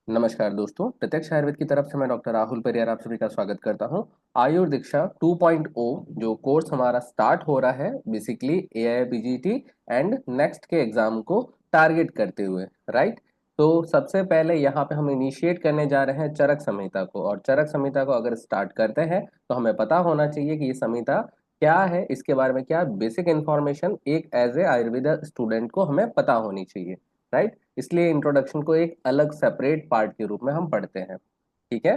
नमस्कार दोस्तों, प्रत्यक्ष आयुर्वेद की तरफ से मैं डॉक्टर राहुल परियार आप सभी का स्वागत करता हूं। आयुर दीक्षा 2.0 जो कोर्स हमारा स्टार्ट हो रहा है बेसिकली एआईपीजीटी एंड नेक्स्ट के एग्जाम को टारगेट करते हुए, राइट। तो सबसे पहले यहाँ पे हम इनिशिएट करने जा रहे हैं चरक संहिता को, और चरक संहिता को अगर स्टार्ट करते हैं तो हमें पता होना चाहिए कि ये संहिता क्या है, इसके बारे में क्या बेसिक इंफॉर्मेशन एक एज ए आयुर्वेदा स्टूडेंट को हमें पता होनी चाहिए, राइट। इसलिए इंट्रोडक्शन को एक अलग सेपरेट पार्ट के रूप में हम पढ़ते हैं। ठीक है।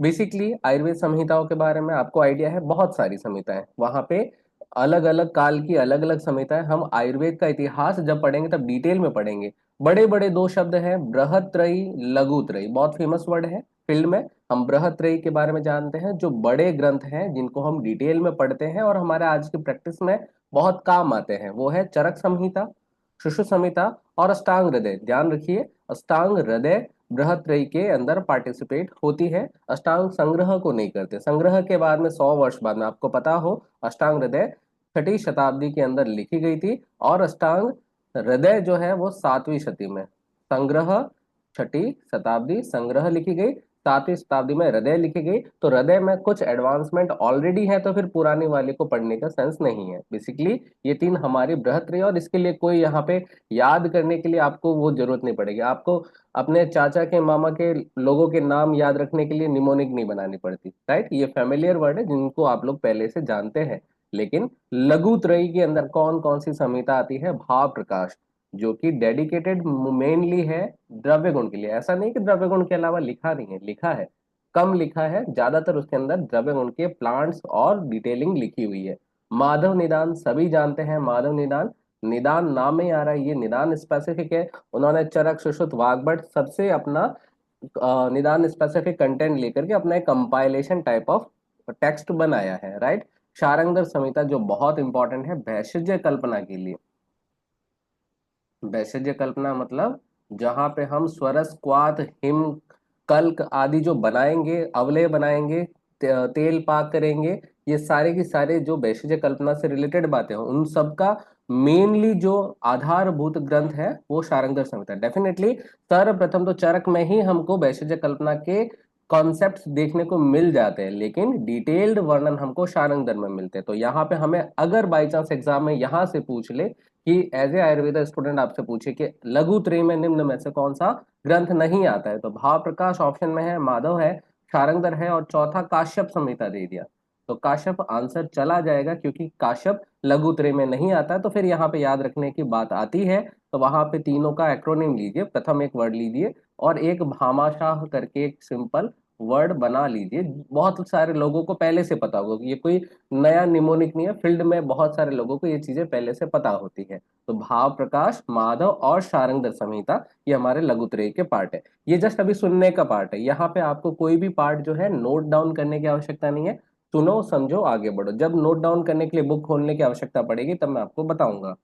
बेसिकली आयुर्वेद संहिताओं के बारे में आपको आइडिया है, बहुत सारी संहिताएं वहां पे अलग अलग काल की अलग अलग संहिताएं। हम आयुर्वेद का इतिहास जब पढ़ेंगे तब डिटेल में पढ़ेंगे। बड़े बड़े दो शब्द हैं, बृहत्त्रयी लघुत्रयी, बहुत फेमस वर्ड है फील्ड में। हम बृहत्त्रयी के बारे में जानते हैं, जो बड़े ग्रंथ हैं जिनको हम डिटेल में पढ़ते हैं और हमारे आज की प्रैक्टिस में बहुत काम आते हैं, वो है चरक संहिता, सुश्रुत संहिता और अष्टांग हृदय। ध्यान रखिए, अष्टांग हृदय बृहत्त्रयी के अंदर पार्टिसिपेट होती है, अष्टांग संग्रह को नहीं करते। संग्रह के बाद में 100 वर्ष बाद में आपको पता हो, अष्टांग हृदय 6ठी शताब्दी के अंदर लिखी गई थी, और अष्टांग हृदय जो है वो 7वीं शती में। संग्रह 6ठी शताब्दी, संग्रह लिखी गई 7वीं शताब्दी में, हृदय लिखी गई। तो हृदय में कुछ एडवांसमेंट ऑलरेडी है, तो फिर पुरानी वाली को पढ़ने का सेंस नहीं है। बेसिकली ये तीन हमारी बृहत रही, और इसके लिए कोई यहाँ पे याद करने के लिए आपको वो जरूरत नहीं पड़ेगी। आपको अपने चाचा के मामा के लोगों के नाम याद रखने के लिए निमोनिक नहीं बनानी पड़ती, राइट। ये फेमिलियर वर्ड है जिनको आप लोग पहले से जानते हैं। लेकिन लघु त्रयी के अंदर कौन कौन सी संहिता आती है? भाव प्रकाश, जो कि डेडिकेटेड मेनली है द्रव्य गुण के लिए। ऐसा नहीं कि द्रव्य गुण के अलावा लिखा नहीं है, लिखा है, कम लिखा है, ज्यादातर उसके अंदर द्रव्य गुण के प्लांट्स और डिटेलिंग लिखी हुई है। माधव निदान सभी जानते हैं, माधव निदान, निदान नाम में ही आ रहा है, ये निदान स्पेसिफिक है। उन्होंने चरक सुश्रुत वाग्भट सबसे अपना निदान स्पेसिफिक कंटेंट लेकर के अपना एक कंपाइलेशन टाइप ऑफ टेक्स्ट बनाया है, राइट। शारंगधर संहिता जो बहुत इंपॉर्टेंट है भैषज्य कल्पना के लिए। वैसेज्य कल्पना मतलब जहां पे हम स्वरस क्वाथ हिम कल्क आदि जो बनाएंगे, अवलेय बनाएंगे, तेल पाक करेंगे, ये सारे की सारे जो वैसेज्य कल्पना से रिलेटेड बातें हो, उन सब का मेनली जो आधारभूत ग्रंथ है वो शारंगधर संहिता। डेफिनेटली सर्वप्रथम तो चरक में ही हमको वैसेज्य कल्पना के कॉन्सेप्ट्स देखने को मिल जाते हैं, लेकिन डिटेल्ड वर्णन हमको शारंगधर में मिलते हैं। तो यहाँ पे हमें अगर बाई चांस एग्जाम में यहाँ से पूछ ले कि एज ए आयुर्वेदा स्टूडेंट आपसे पूछे कि लघु त्रयी में निम्न में से कौन सा ग्रंथ नहीं आता है, तो भाव प्रकाश ऑप्शन में है, माधव है, शारंगधर है, और चौथा काश्यप संहिता दे दिया। तो काश्यप आंसर चला जाएगा, क्योंकि काश्यप लघु त्रयी में नहीं आता है। तो फिर यहाँ पे याद रखने की बात आती है, तो वहां पे तीनों का एक्रोनिम लीजिए। प्रथम एक वर्ड लीजिए और एक भामाशाह करके एक सिंपल वर्ड बना लीजिए। बहुत सारे लोगों को पहले से पता होगा, ये कोई नया निमोनिक नहीं है, फील्ड में बहुत सारे लोगों को ये चीजें पहले से पता होती है। तो भाव प्रकाश, माधव और शारंगधर संहिता ये हमारे लघुत्रय के पार्ट है। ये जस्ट अभी सुनने का पार्ट है, यहाँ पे आपको कोई भी पार्ट जो है नोट डाउन करने की आवश्यकता नहीं है। सुनो समझो आगे बढ़ो, जब नोट डाउन करने के लिए बुक खोलने की आवश्यकता पड़ेगी तब मैं आपको बताऊंगा।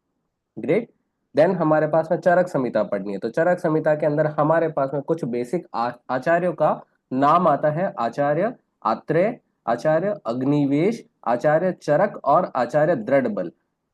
ग्रेट। देन हमारे पास में चरक संहिता पढ़नी है, तो चरक संहिता के अंदर हमारे पास में कुछ बेसिक आचार्यों का नाम आता है। आचार्य आत्रेय, आचार्य अग्निवेश, आचार्य चरक और आचार्य दृढ़बल।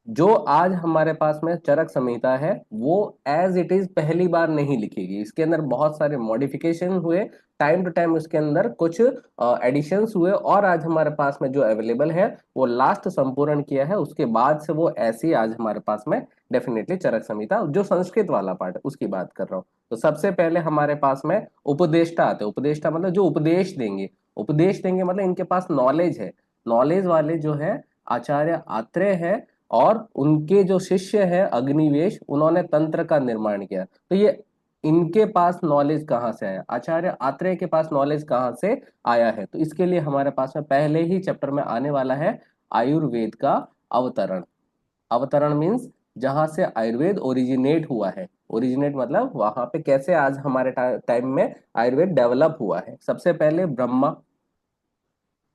जो आज हमारे पास में चरक संहिता है वो एज इट इज पहली बार नहीं लिखेगी, इसके अंदर बहुत सारे मॉडिफिकेशन हुए, टाइम टू टाइम उसके अंदर कुछ एडिशंस हुए, और आज हमारे पास में जो अवेलेबल है वो लास्ट संपूर्ण किया है, उसके बाद से वो ऐसी आज हमारे पास में डेफिनेटली चरक संहिता जो संस्कृत वाला पार्ट है उसकी बात कर रहा हूँ। तो सबसे पहले हमारे पास में उपदेष्टा आते हैं। उपदेष्टा मतलब जो उपदेश देंगे, उपदेश देंगे मतलब इनके पास नॉलेज है। नॉलेज वाले जो है आचार्य आत्रेय है, और उनके जो शिष्य है अग्निवेश, उन्होंने तंत्र का निर्माण किया। तो ये इनके पास नॉलेज कहाँ से आया? आचार्य आत्रेय के पास नॉलेज कहाँ से आया है? तो इसके लिए हमारे पास में पहले ही चैप्टर में आने वाला है आयुर्वेद का अवतरण। अवतरण मीन्स जहां से आयुर्वेद ओरिजिनेट हुआ है। ओरिजिनेट मतलब वहां पे कैसे आज हमारे टाइम में आयुर्वेद डेवलप हुआ है। सबसे पहले ब्रह्मा।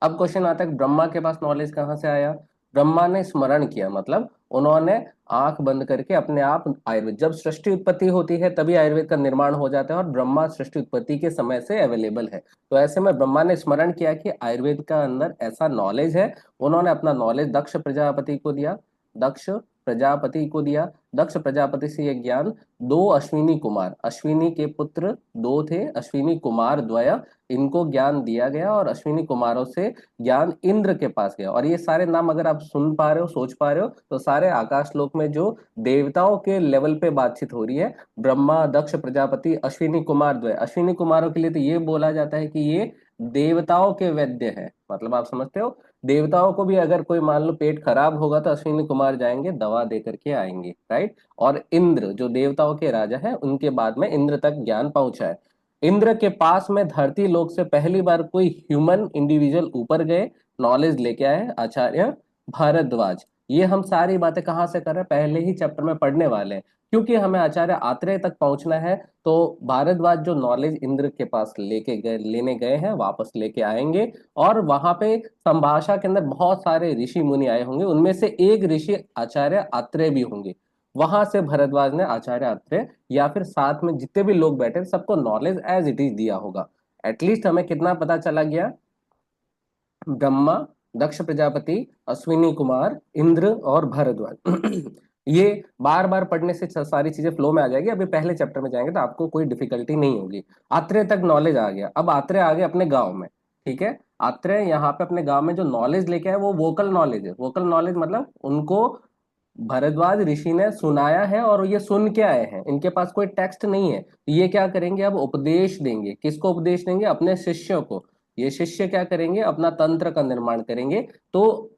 अब क्वेश्चन आता है ब्रह्मा के पास नॉलेज कहाँ से आया? ब्रह्मा ने स्मरण किया, मतलब उन्होंने आंख बंद करके अपने आप आयुर्वेद, जब सृष्टि उत्पत्ति होती है तभी आयुर्वेद का निर्माण हो जाता है, और ब्रह्मा सृष्टि उत्पत्ति के समय से अवेलेबल है। तो ऐसे में ब्रह्मा ने स्मरण किया कि आयुर्वेद का अंदर ऐसा नॉलेज है। उन्होंने अपना नॉलेज दक्ष प्रजापति को दिया, दक्ष प्रजापति को दिया। दक्ष प्रजापति से यह ज्ञान दो अश्विनी कुमार, अश्विनी के पुत्र दो थे, अश्विनी कुमार द्वय, इनको ज्ञान दिया गया और अश्विनी कुमारों से ज्ञान इंद्र के पास गया। और ये सारे नाम अगर आप सुन पा रहे हो, सोच पा रहे हो, तो सारे आकाश लोक में जो देवताओं के लेवल पे बातचीत हो रही है। ब्रह्मा, दक्ष प्रजापति, अश्विनी कुमार द्वय। अश्विनी कुमारों के लिए तो ये बोला जाता है कि ये देवताओं के वैद्य है, मतलब आप समझते हो, देवताओं को भी अगर कोई मान लो पेट खराब होगा तो अश्विनी कुमार जाएंगे, दवा दे करके आएंगे, राइट। और इंद्र जो देवताओं के राजा है, उनके बाद में इंद्र तक ज्ञान पहुंचा है। इंद्र के पास में धरती लोक से पहली बार कोई ह्यूमन इंडिविजुअल ऊपर गए, नॉलेज लेके आए, आचार्य भारद्वाज। ये हम सारी बातें कहाँ से कर रहे हैं, पहले ही चैप्टर में पढ़ने वाले हैं। क्योंकि हमें आचार्य आत्रेय तक पहुंचना है, तो भारद्वाज जो नॉलेज इंद्र के पास लेने गए हैं, वापस लेके आएंगे। और वहां पे संभाषा के अंदर बहुत सारे ऋषि मुनि आए होंगे, उनमें से एक ऋषि आचार्य आत्रेय भी होंगे। वहां से भरद्वाज ने आचार्य आत्रेय या फिर साथ में जितने भी लोग बैठे सबको नॉलेज एज इट इज दिया होगा। एटलीस्ट हमें कितना पता चला गया, ब्रह्मा, दक्ष प्रजापति, अश्विनी कुमार, इंद्र और भारद्वाज। ये बार बार पढ़ने से सारी चीजें फ्लो में आ जाएगी। अभी पहले चैप्टर में जाएंगे तो आपको कोई डिफिकल्टी नहीं होगी। आत्रेय तक नॉलेज आ गया, अब आत्रेय आ गए अपने गांव में, ठीक है। आत्रेय यहाँ पे अपने गांव में जो नॉलेज लेके आए वो वोकल नॉलेज है। वोकल नॉलेज मतलब उनको भरद्वाज ऋषि ने सुनाया है और ये सुन के आए हैं, इनके पास कोई टेक्स्ट नहीं है। ये क्या करेंगे, अब उपदेश देंगे। किसको उपदेश देंगे, अपने शिष्यों को। ये शिष्य क्या करेंगे, अपना तंत्र का निर्माण करेंगे। तो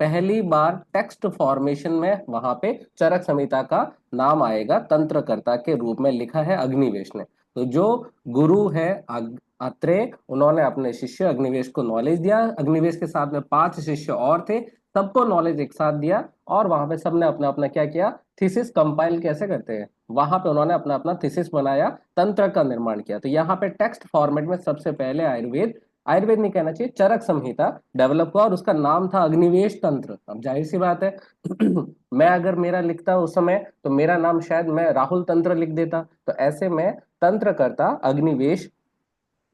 पहली बार टेक्स्ट फॉर्मेशन में वहां पे चरक संहिता का नाम आएगा, तंत्रकर्ता के रूप में लिखा है अग्निवेश ने। तो जो गुरु है अत्रेय, उन्होंने अपने शिष्य अग्निवेश को नॉलेज दिया। अग्निवेश के साथ में 5 शिष्य और थे, सबको नॉलेज एक साथ दिया। और वहां पे सबने अपना अपना क्या किया, थीसिस कंपाइल कैसे करते हैं, वहां पे उन्होंने अपना अपना थीसिस बनाया, तंत्र का निर्माण किया। तो यहाँ पे टेक्स्ट फॉर्मेट में सबसे पहले आयुर्वेद, आयुर्वेद नहीं कहना चाहिए, चरक संहिता डेवलप हुआ और उसका नाम था अग्निवेश तंत्र। अब जाहिर सी बात है, मैं अगर मेरा लिखता उस समय तो मेरा नाम शायद मैं राहुल तंत्र लिख देता। तो ऐसे में तंत्र करता अग्निवेश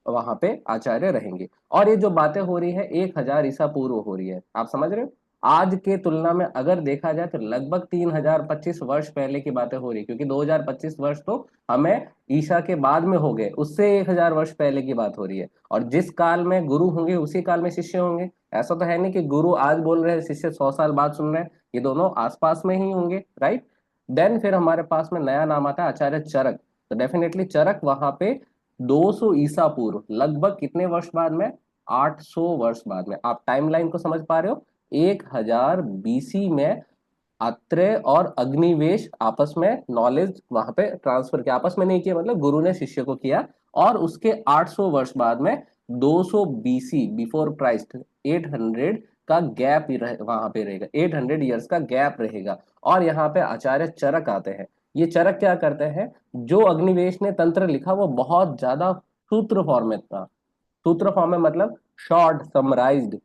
वहां पे आचार्य रहेंगे। और ये जो बातें हो रही है 1000 ईसा पूर्व हो रही है, आप समझ रहे हो। आज के तुलना में अगर देखा जाए तो लगभग 3025 वर्ष पहले की बातें हो रही है, क्योंकि 2025 वर्ष तो हमें ईसा के बाद में हो गए, उससे 1000 वर्ष पहले की बात हो रही है। और जिस काल में गुरु होंगे उसी काल में शिष्य होंगे। ऐसा तो है नहीं कि गुरु आज बोल रहे हैं, शिष्य 100 साल बाद सुन रहे हैं। ये दोनों आसपास में ही होंगे, राइट। देन फिर हमारे पास में नया नाम आता है आचार्य चरक। तो डेफिनेटली चरक वहां पे 200 ईसा पूर्व, लगभग कितने वर्ष बाद में, 800 वर्ष बाद में। आप टाइमलाइन को समझ पा रहे हो। 1000 BC में अत्रेय और अग्निवेश आपस में नॉलेज वहां पे ट्रांसफर किया, आपस में नहीं किया मतलब गुरु ने शिष्य को किया। और उसके 800 वर्ष बाद में 200 BC बिफोर क्राइस्ट, 800 का गैप वहां पे रहेगा, 800 ईयर्स का गैप रहेगा। और यहाँ पे आचार्य चरक आते हैं। ये चरक क्या करते हैं, जो अग्निवेश ने तंत्र लिखा वो बहुत ज्यादा सूत्र फॉर्म में था। सूत्र फॉर्म में मतलब शॉर्ट समराइज्ड,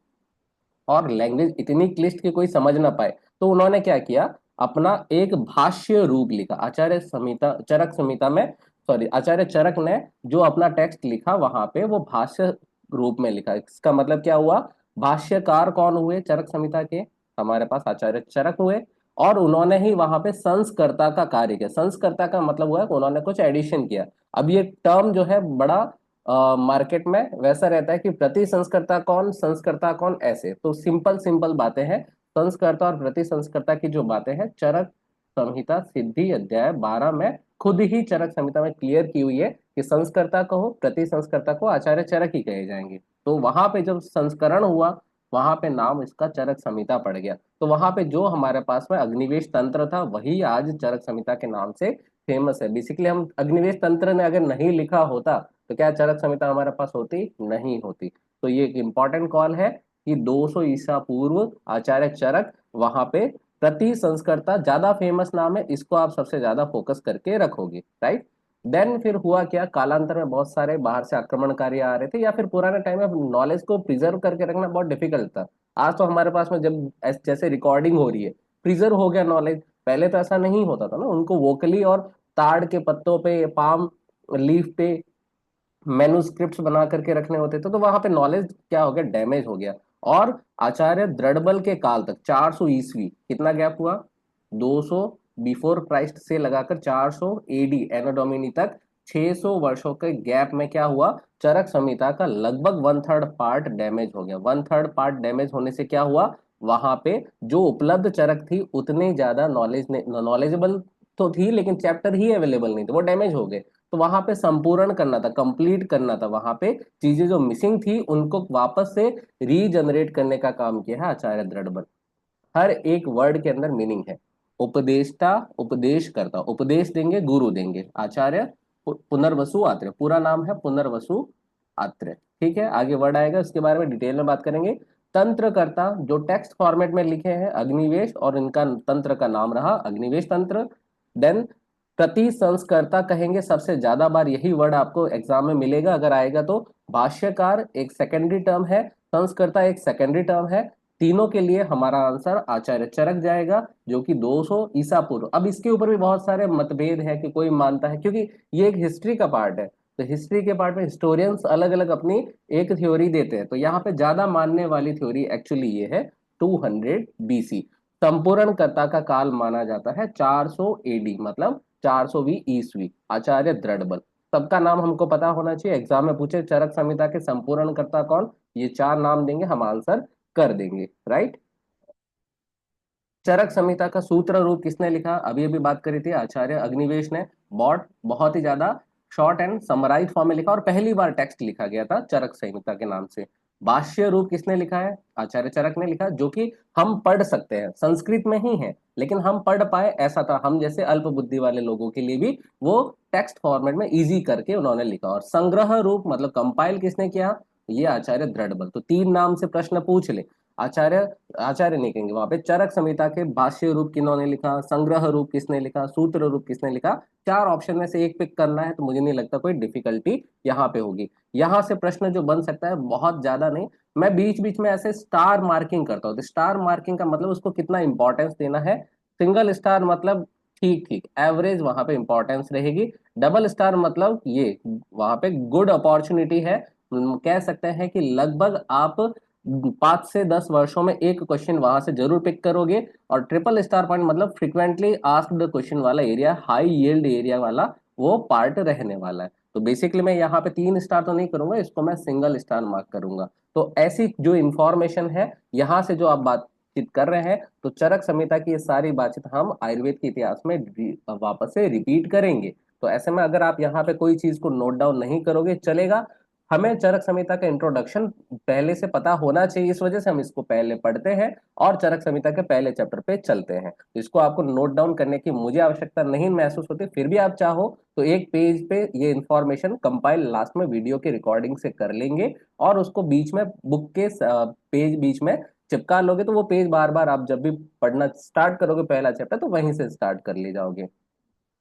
और लैंग्वेज इतनी क्लिष्ट कि कोई समझ ना पाए। तो उन्होंने क्या किया, अपना एक भाष्य रूप लिखा आचार्य संहिता, चरक संहिता में, सॉरी आचार्य चरक ने जो अपना टेक्स्ट लिखा वहां पे वो भाष्य रूप में लिखा। इसका मतलब क्या हुआ, भाष्यकार कौन हुए चरक संहिता के, हमारे पास आचार्य चरक हुए। और उन्होंने ही वहां पे संस्कर्ता का कार्य किया। संस्कर्ता का मतलब हुआ कि उन्होंने कुछ एडिशन किया। अब ये टर्म जो है बड़ा मार्केट में वैसा रहता है कि प्रति संस्कर्ता कौन, ऐसे तो सिंपल सिंपल बातें हैं। संस्कर्ता और प्रति संस्कर्ता की जो बातें हैं, चरक संहिता सिद्धि अध्याय 12 में खुद ही चरक संहिता में क्लियर की हुई है कि संस्कर्ता को प्रति संस्कर्ता को आचार्य चरक ही कहे जाएंगे। तो वहां पे जब संस्करण हुआ, वहां पे नाम इसका चरक संहिता पड़ गया। तो वहां पे जो हमारे पास में अग्निवेश तंत्र था वही आज चरक संहिता के नाम से फेमस है। बेसिकली हम अग्निवेश तंत्र ने अगर नहीं लिखा होता तो क्या चरक संहिता हमारे पास होती, नहीं होती। तो ये एक इंपॉर्टेंट कॉल है कि 200 ईसा पूर्व आचार्य चरक वहां पे, प्रति संस्कर्ता ज्यादा फेमस नाम है, इसको आप सबसे ज्यादा फोकस करके रखोगे, राइट। देन फिर हुआ क्या, कालांतर में बहुत सारे बाहर से आक्रमणकारी आ रहे थे, या फिर पुराने टाइम में नॉलेज को प्रिजर्व करके रखना बहुत डिफिकल्ट था। आज तो हमारे पास में जब जैसे रिकॉर्डिंग हो रही है, प्रिजर्व हो गया नॉलेज। पहले तो ऐसा नहीं होता था ना, उनको वोकली और ताड़ के पत्तों पे, पाम लीफ पे मैन्युस्क्रिप्ट्स बना करके रखने होते थे। तो वहां पे नॉलेज क्या हो गया, डैमेज हो गया। और आचार्य द्रढ़बल के काल तक 400 ईस्वी, कितना गैप हुआ, 200 बिफोर क्राइस्ट से लगाकर 400 एडी एनो डोमिनी तक 600 वर्षों के गैप में क्या हुआ, चरक संहिता का लगभग 1/3 पार्ट डैमेज हो गया। 1/3 पार्ट डैमेज होने से क्या हुआ, वहां पे जो उपलब्ध चरक थी उतनी ज्यादा नॉलेजेबल तो थी, लेकिन चैप्टर ही अवेलेबल नहीं थे, वो डैमेज हो गए। तो वहां पे संपूर्ण करना था, कंप्लीट करना था, वहां पे चीजें जो मिसिंग थी उनको वापस से रीजनरेट करने का काम किया है आचार्य दृढ़बल। हर एक वर्ड के अंदर मीनिंग है। उपदेष्टा, उपदेश करता, उपदेश देंगे गुरु देंगे, आचार्य पुनर्वसु आत्रेय, पूरा नाम है पुनर्वसु आत्रेय। ठीक है, आगे वर्ड आएगा, उसके बारे में डिटेल में बात करेंगे। तंत्रकर्ता जो टेक्स्ट फॉर्मेट में लिखे हैं अग्निवेश, और इनका तंत्र का नाम रहा अग्निवेश तंत्र। देन प्रति संस्कर्ता कहेंगे, सबसे ज्यादा बार यही वर्ड आपको एग्जाम में मिलेगा अगर आएगा तो। भाष्यकार एक सेकेंडरी टर्म है, संस्कर्ता एक सेकेंडरी टर्म है। तीनों के लिए हमारा आंसर आचार्य चरक जाएगा, जो कि 200 ईसा पूर्व। अब इसके ऊपर भी बहुत सारे मतभेद है कि कोई मानता है, क्योंकि ये एक हिस्ट्री का पार्ट है, तो हिस्ट्री के पार्ट में हिस्टोरियंस अलग अलग अपनी एक थ्योरी देते हैं। तो यहाँ पे ज्यादा मानने वाली थ्योरी एक्चुअली ये है 200 बीसी। संपूर्णकर्ता का काल माना जाता है 400 एडी, मतलब 400वीं ईस्वी, आचार्य दृढ़बल। सबका नाम हमको पता होना चाहिए, एग्जाम में पूछे चरक संहिता के संपूर्णकर्ता कौन, ये 4 नाम देंगे, हम आंसर कर देंगे, राइट। चरक संहिता का सूत्र रूप किसने लिखा, अभी अभी बात करी थी, आचार्य अग्निवेश ने। बहुत ही ज्यादा शॉर्ट एंड समराइज फॉर्म में लिखा, और पहली बार टेक्स्ट लिखा गया था चरक संहिता के नाम से। भाष्य रूप किसने लिखा है, आचार्य चरक ने लिखा, जो कि हम पढ़ सकते हैं, संस्कृत में ही है लेकिन हम पढ़ पाए ऐसा था, हम जैसे अल्प बुद्धि वाले लोगों के लिए भी वो टेक्स्ट फॉर्मेट में इजी करके उन्होंने लिखा। और संग्रह रूप मतलब कंपाइल किसने किया, ये आचार्य दृढ़बल। तो 3 नाम से प्रश्न पूछ ले, आचार्य, आचार्य नहीं कहेंगे वहां पे, चरक संहिता के भाष्य रूप किन्होंने लिखा, संग्रह रूप किसने लिखा, सूत्र रूप किसने लिखा, 4 ऑप्शन में से एक पिक करना है, तो मुझे नहीं लगता कोई डिफिकल्टी यहाँ पे होगी। यहाँ से प्रश्न जो बन सकता है, बहुत ज्यादा नहीं, मैं बीच बीच में ऐसे स्टार मार्किंग करता हूँ। तो स्टार मार्किंग का मतलब उसको कितना इंपॉर्टेंस देना है, सिंगल स्टार मतलब ठीक ठीक एवरेज, वहां पे इंपॉर्टेंस रहेगी। डबल स्टार मतलब ये वहां पे गुड अपॉर्चुनिटी है, कह सकते हैं कि लगभग आप 5 से 10 वर्षों में एक क्वेश्चन वहां से जरूर पिक करोगे। और ट्रिपल स्टार पॉइंट मतलब फ्रिक्वेंटली आस्क्ड क्वेश्चन वाला एरिया, हाई यील्ड एरिया वाला वो पार्ट रहने वाला है। तो बेसिकली मैं यहाँ पे 3 स्टार तो नहीं करूंगा, इसको मैं सिंगल स्टार मार्क करूंगा। तो ऐसी जो इंफॉर्मेशन है यहाँ से जो आप बातचीत कर रहे हैं, तो चरक संहिता की ये सारी बातचीत हम आयुर्वेद के इतिहास में वापस से रिपीट करेंगे। तो ऐसे में अगर आप यहाँ पे कोई चीज को नोट डाउन नहीं करोगे चलेगा। हमें चरक संहिता का इंट्रोडक्शन पहले से पता होना चाहिए, इस वजह से हम इसको पहले पढ़ते हैं और चरक संहिता के पहले चैप्टर पे चलते हैं। इसको आपको नोट डाउन करने की मुझे आवश्यकता नहीं महसूस होती, फिर भी आप चाहो तो एक पेज पे ये इंफॉर्मेशन कंपाइल लास्ट में वीडियो के रिकॉर्डिंग से कर लेंगे, और उसको बीच में बुक के पेज बीच में चिपका लोगे, तो वो पेज बार बार आप जब भी पढ़ना स्टार्ट करोगे पहला चैप्टर, तो वहीं से स्टार्ट कर ले जाओगे।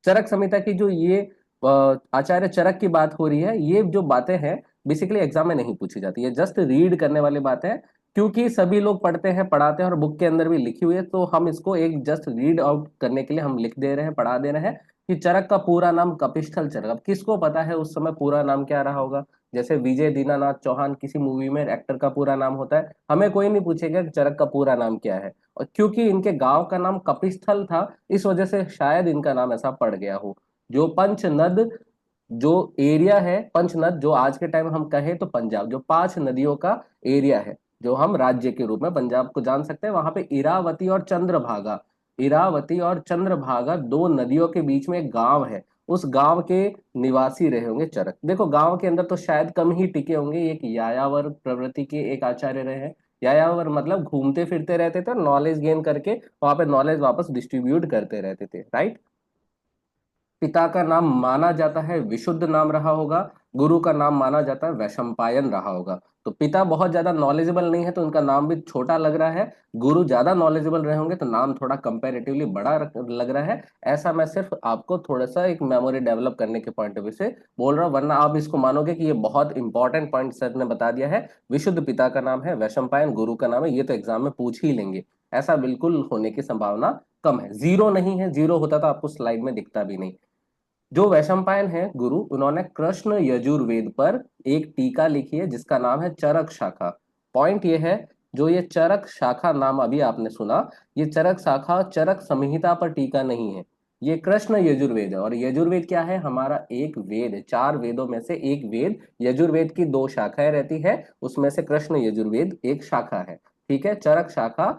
चरक संहिता की जो ये आचार्य चरक की बात हो रही है, ये जो बातें हैं बेसिकली एग्जाम में नहीं पूछी जाती है, जस्ट रीड करने वाली बातें हैं। क्योंकि सभी लोग पढ़ते हैं पढ़ाते हैं और बुक के अंदर भी लिखी हुई है, तो हम इसको एक जस्ट रीड आउट करने के लिए हम लिख दे रहे हैं, पढ़ा दे रहे हैं कि चरक का पूरा नाम कपिस्थल चरक। अब किसको पता है उस समय पूरा नाम क्या रहा होगा, जैसे विजय दीनानाथ चौहान किसी मूवी में एक्टर का पूरा नाम होता है, हमें कोई नहीं पूछेगा कि चरक का पूरा नाम क्या है। और क्योंकि इनके गांव का नाम कपिस्थल था, इस वजह से शायद इनका नाम ऐसा पड़ गया हो। जो पंचनद जो एरिया है, पंचनद जो आज के टाइम हम कहें तो पंजाब, जो 5 नदियों का एरिया है, जो हम राज्य के रूप में पंजाब को जान सकते हैं, वहां पे इरावती और चंद्रभागा, इरावती और चंद्रभागा 2 नदियों के बीच में एक गांव है, उस गांव के निवासी रहे होंगे चरक। देखो गांव के अंदर तो शायद कम ही टिके होंगे, एक यायावर प्रवृत्ति के एक आचार्य रहे हैं। यायावर मतलब घूमते फिरते रहते थे, नॉलेज गेन करके वहां पे नॉलेज वापस डिस्ट्रीब्यूट करते रहते थे, राइट। पिता का नाम माना जाता है विशुद्ध नाम रहा होगा, गुरु का नाम माना जाता है वैशंपायन रहा होगा। तो पिता बहुत ज्यादा नॉलेजेबल नहीं है तो उनका नाम भी छोटा लग रहा है, गुरु ज्यादा नॉलेजेबल रहे होंगे तो नाम थोड़ा कंपैरेटिवली बड़ा लग रहा है। ऐसा मैं सिर्फ आपको थोड़ा सा एक मेमोरी डेवलप करने के पॉइंट ऑफ व्यू से बोल रहा हूँ, वरना आप इसको मानोगे कि ये बहुत इंपॉर्टेंट पॉइंट सर ने बता दिया है। विशुद्ध पिता का नाम है, वैशंपायन गुरु का नाम है, ये तो एग्जाम में पूछ ही लेंगे, ऐसा बिल्कुल होने की संभावना कम है। जीरो नहीं है, जीरो होता तो आपको स्लाइड में दिखता भी नहीं। जो वैशंपायन है गुरु, उन्होंने कृष्ण यजुर्वेद पर एक टीका लिखी है जिसका नाम है चरक शाखा। पॉइंट ये है जो ये चरक शाखा नाम अभी आपने सुना, ये चरक शाखा चरक संहिता पर टीका नहीं है, ये कृष्ण यजुर्वेद है। और यजुर्वेद क्या है? हमारा एक वेद है, चार वेदों में से एक वेद। यजुर्वेद की दो शाखाएं रहती है, उसमें से कृष्ण यजुर्वेद एक शाखा है। ठीक है, चरक शाखा